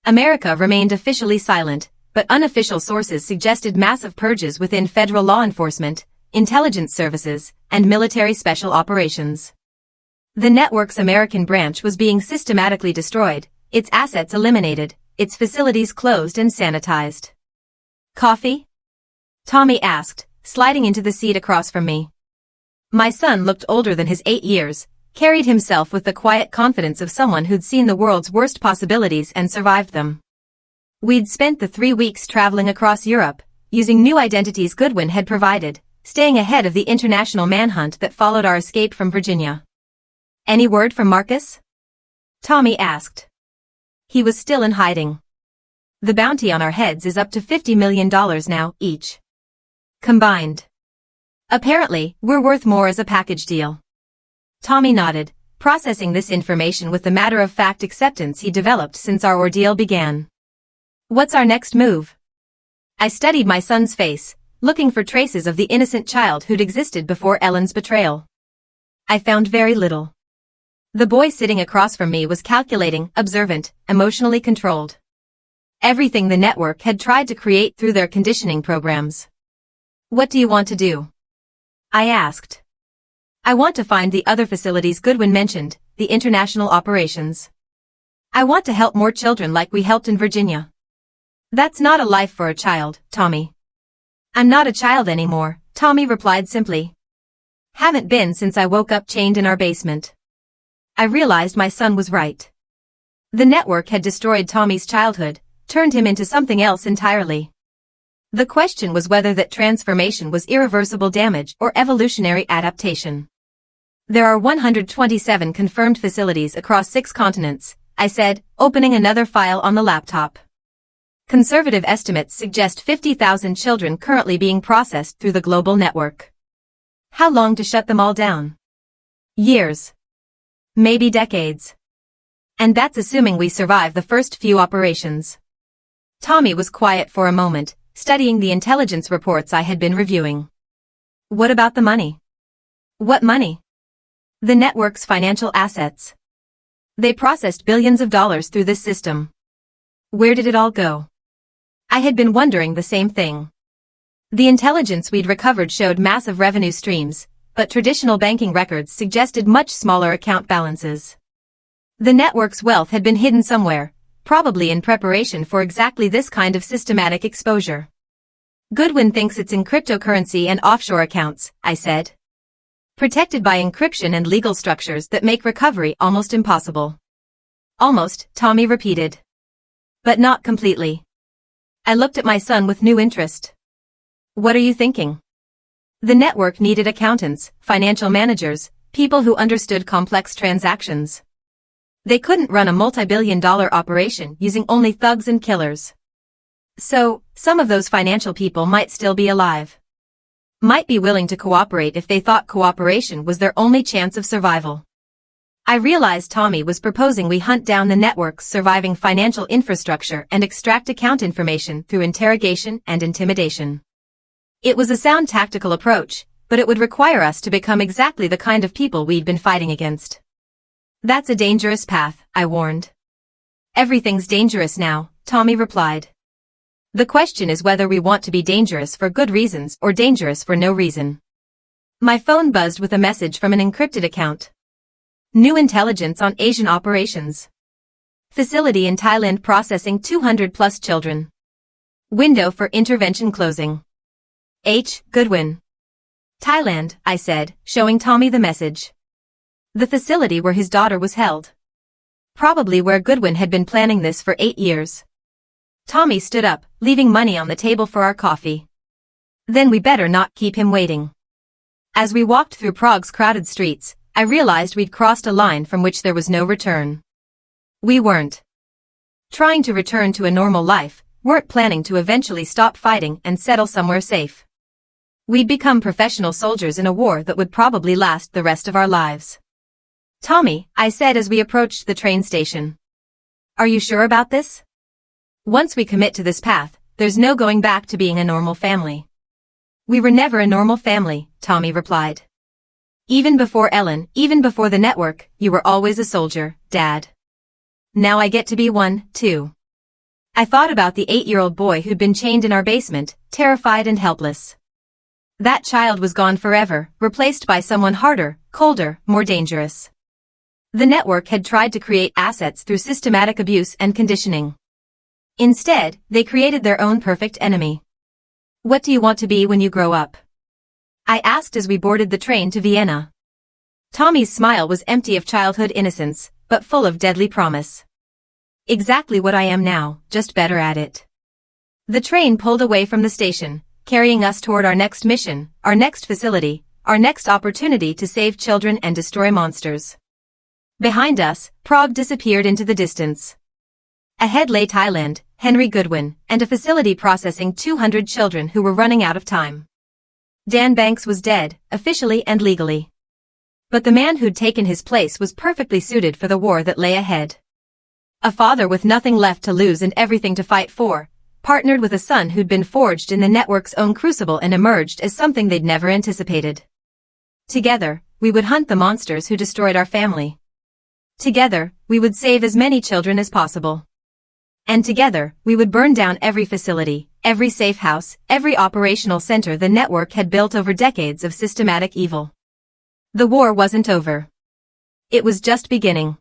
America remained officially silent, but unofficial sources suggested massive purges within federal law enforcement, intelligence services, and military special operations. The network's American branch was being systematically destroyed, its assets eliminated, its facilities closed and sanitized. Coffee? Tommy asked, sliding into the seat across from me. My son looked older than his 8 years, carried himself with the quiet confidence of someone who'd seen the world's worst possibilities and survived them. We'd spent the 3 weeks traveling across Europe, using new identities Goodwin had provided, staying ahead of the international manhunt that followed our escape from Virginia. Any word from Marcus? Tommy asked. He was still in hiding. The bounty on our heads is up to $50 million now, each. Combined. Apparently, we're worth more as a package deal. Tommy nodded, processing this information with the matter-of-fact acceptance he developed since our ordeal began. What's our next move? I studied my son's face, looking for traces of the innocent childhood existed before Ellen's betrayal. I found very little. The boy sitting across from me was calculating, observant, emotionally controlled. Everything the network had tried to create through their conditioning programs. What do you want to do? I asked. I want to find the other facilities Goodwin mentioned, the international operations. I want to help more children like we helped in Virginia. That's not a life for a child, Tommy. I'm not a child anymore, Tommy replied simply. Haven't been since I woke up chained in our basement. I realized my son was right. The network had destroyed Tommy's childhood, turned him into something else entirely. The question was whether that transformation was irreversible damage or evolutionary adaptation. There are 127 confirmed facilities across 6 continents, I said, opening another file on the laptop. Conservative estimates suggest 50,000 children currently being processed through the global network. How long to shut them all down? Years. Maybe decades. And that's assuming we survive the first few operations. Tommy was quiet for a moment, studying the intelligence reports I had been reviewing. What about the money? What money? The network's financial assets. They processed billions of dollars through this system. Where did it all go? I had been wondering the same thing. The intelligence we'd recovered showed massive revenue streams, but traditional banking records suggested much smaller account balances. The network's wealth had been hidden somewhere, probably in preparation for exactly this kind of systematic exposure. Goodwin thinks it's in cryptocurrency and offshore accounts, I said. Protected by encryption and legal structures that make recovery almost impossible. Almost, Tommy repeated. But not completely. I looked at my son with new interest. What are you thinking? The network needed accountants, financial managers, people who understood complex transactions. They couldn't run a multi-billion-dollar operation using only thugs and killers. So, some of those financial people might still be alive. Might be willing to cooperate if they thought cooperation was their only chance of survival. I realized Tommy was proposing we hunt down the network's surviving financial infrastructure and extract account information through interrogation and intimidation. It was a sound tactical approach, but it would require us to become exactly the kind of people we'd been fighting against. That's a dangerous path, I warned. Everything's dangerous now, Tommy replied. The question is whether we want to be dangerous for good reasons or dangerous for no reason. My phone buzzed with a message from an encrypted account. New intelligence on Asian operations. Facility in Thailand processing 200+ children. Window for intervention closing. H. Goodwin. Thailand, I said, showing Tommy the message. The facility where his daughter was held. Probably where Goodwin had been planning this for 8 years. Tommy stood up, leaving money on the table for our coffee. Then we better not keep him waiting. As we walked through Prague's crowded streets, I realized we'd crossed a line from which there was no return. We weren't trying to return to a normal life, weren't planning to eventually stop fighting and settle somewhere safe. We'd become professional soldiers in a war that would probably last the rest of our lives. Tommy, I said as we approached the train station. Are you sure about this? Once we commit to this path, there's no going back to being a normal family. We were never a normal family, Tommy replied. Even before Ellen, even before the network, you were always a soldier, Dad. Now I get to be one, too. I thought about the 8-year-old boy who'd been chained in our basement, terrified and helpless. That child was gone forever, replaced by someone harder, colder, more dangerous. The network had tried to create assets through systematic abuse and conditioning. Instead, they created their own perfect enemy. What do you want to be when you grow up? I asked as we boarded the train to Vienna. Tommy's smile was empty of childhood innocence, but full of deadly promise. Exactly what I am now, just better at it. The train pulled away from the station, carrying us toward our next mission, our next facility, our next opportunity to save children and destroy monsters. Behind us, Prague disappeared into the distance. Ahead lay Thailand, Henry Goodwin, and a facility processing 200 children who were running out of time. Dan Banks was dead, officially and legally. But the man who'd taken his place was perfectly suited for the war that lay ahead. A father with nothing left to lose and everything to fight for, partnered with a son who'd been forged in the network's own crucible and emerged as something they'd never anticipated. Together, we would hunt the monsters who destroyed our family. Together, we would save as many children as possible. And together, we would burn down every facility, every safe house, every operational center the network had built over decades of systematic evil. The war wasn't over. It was just beginning.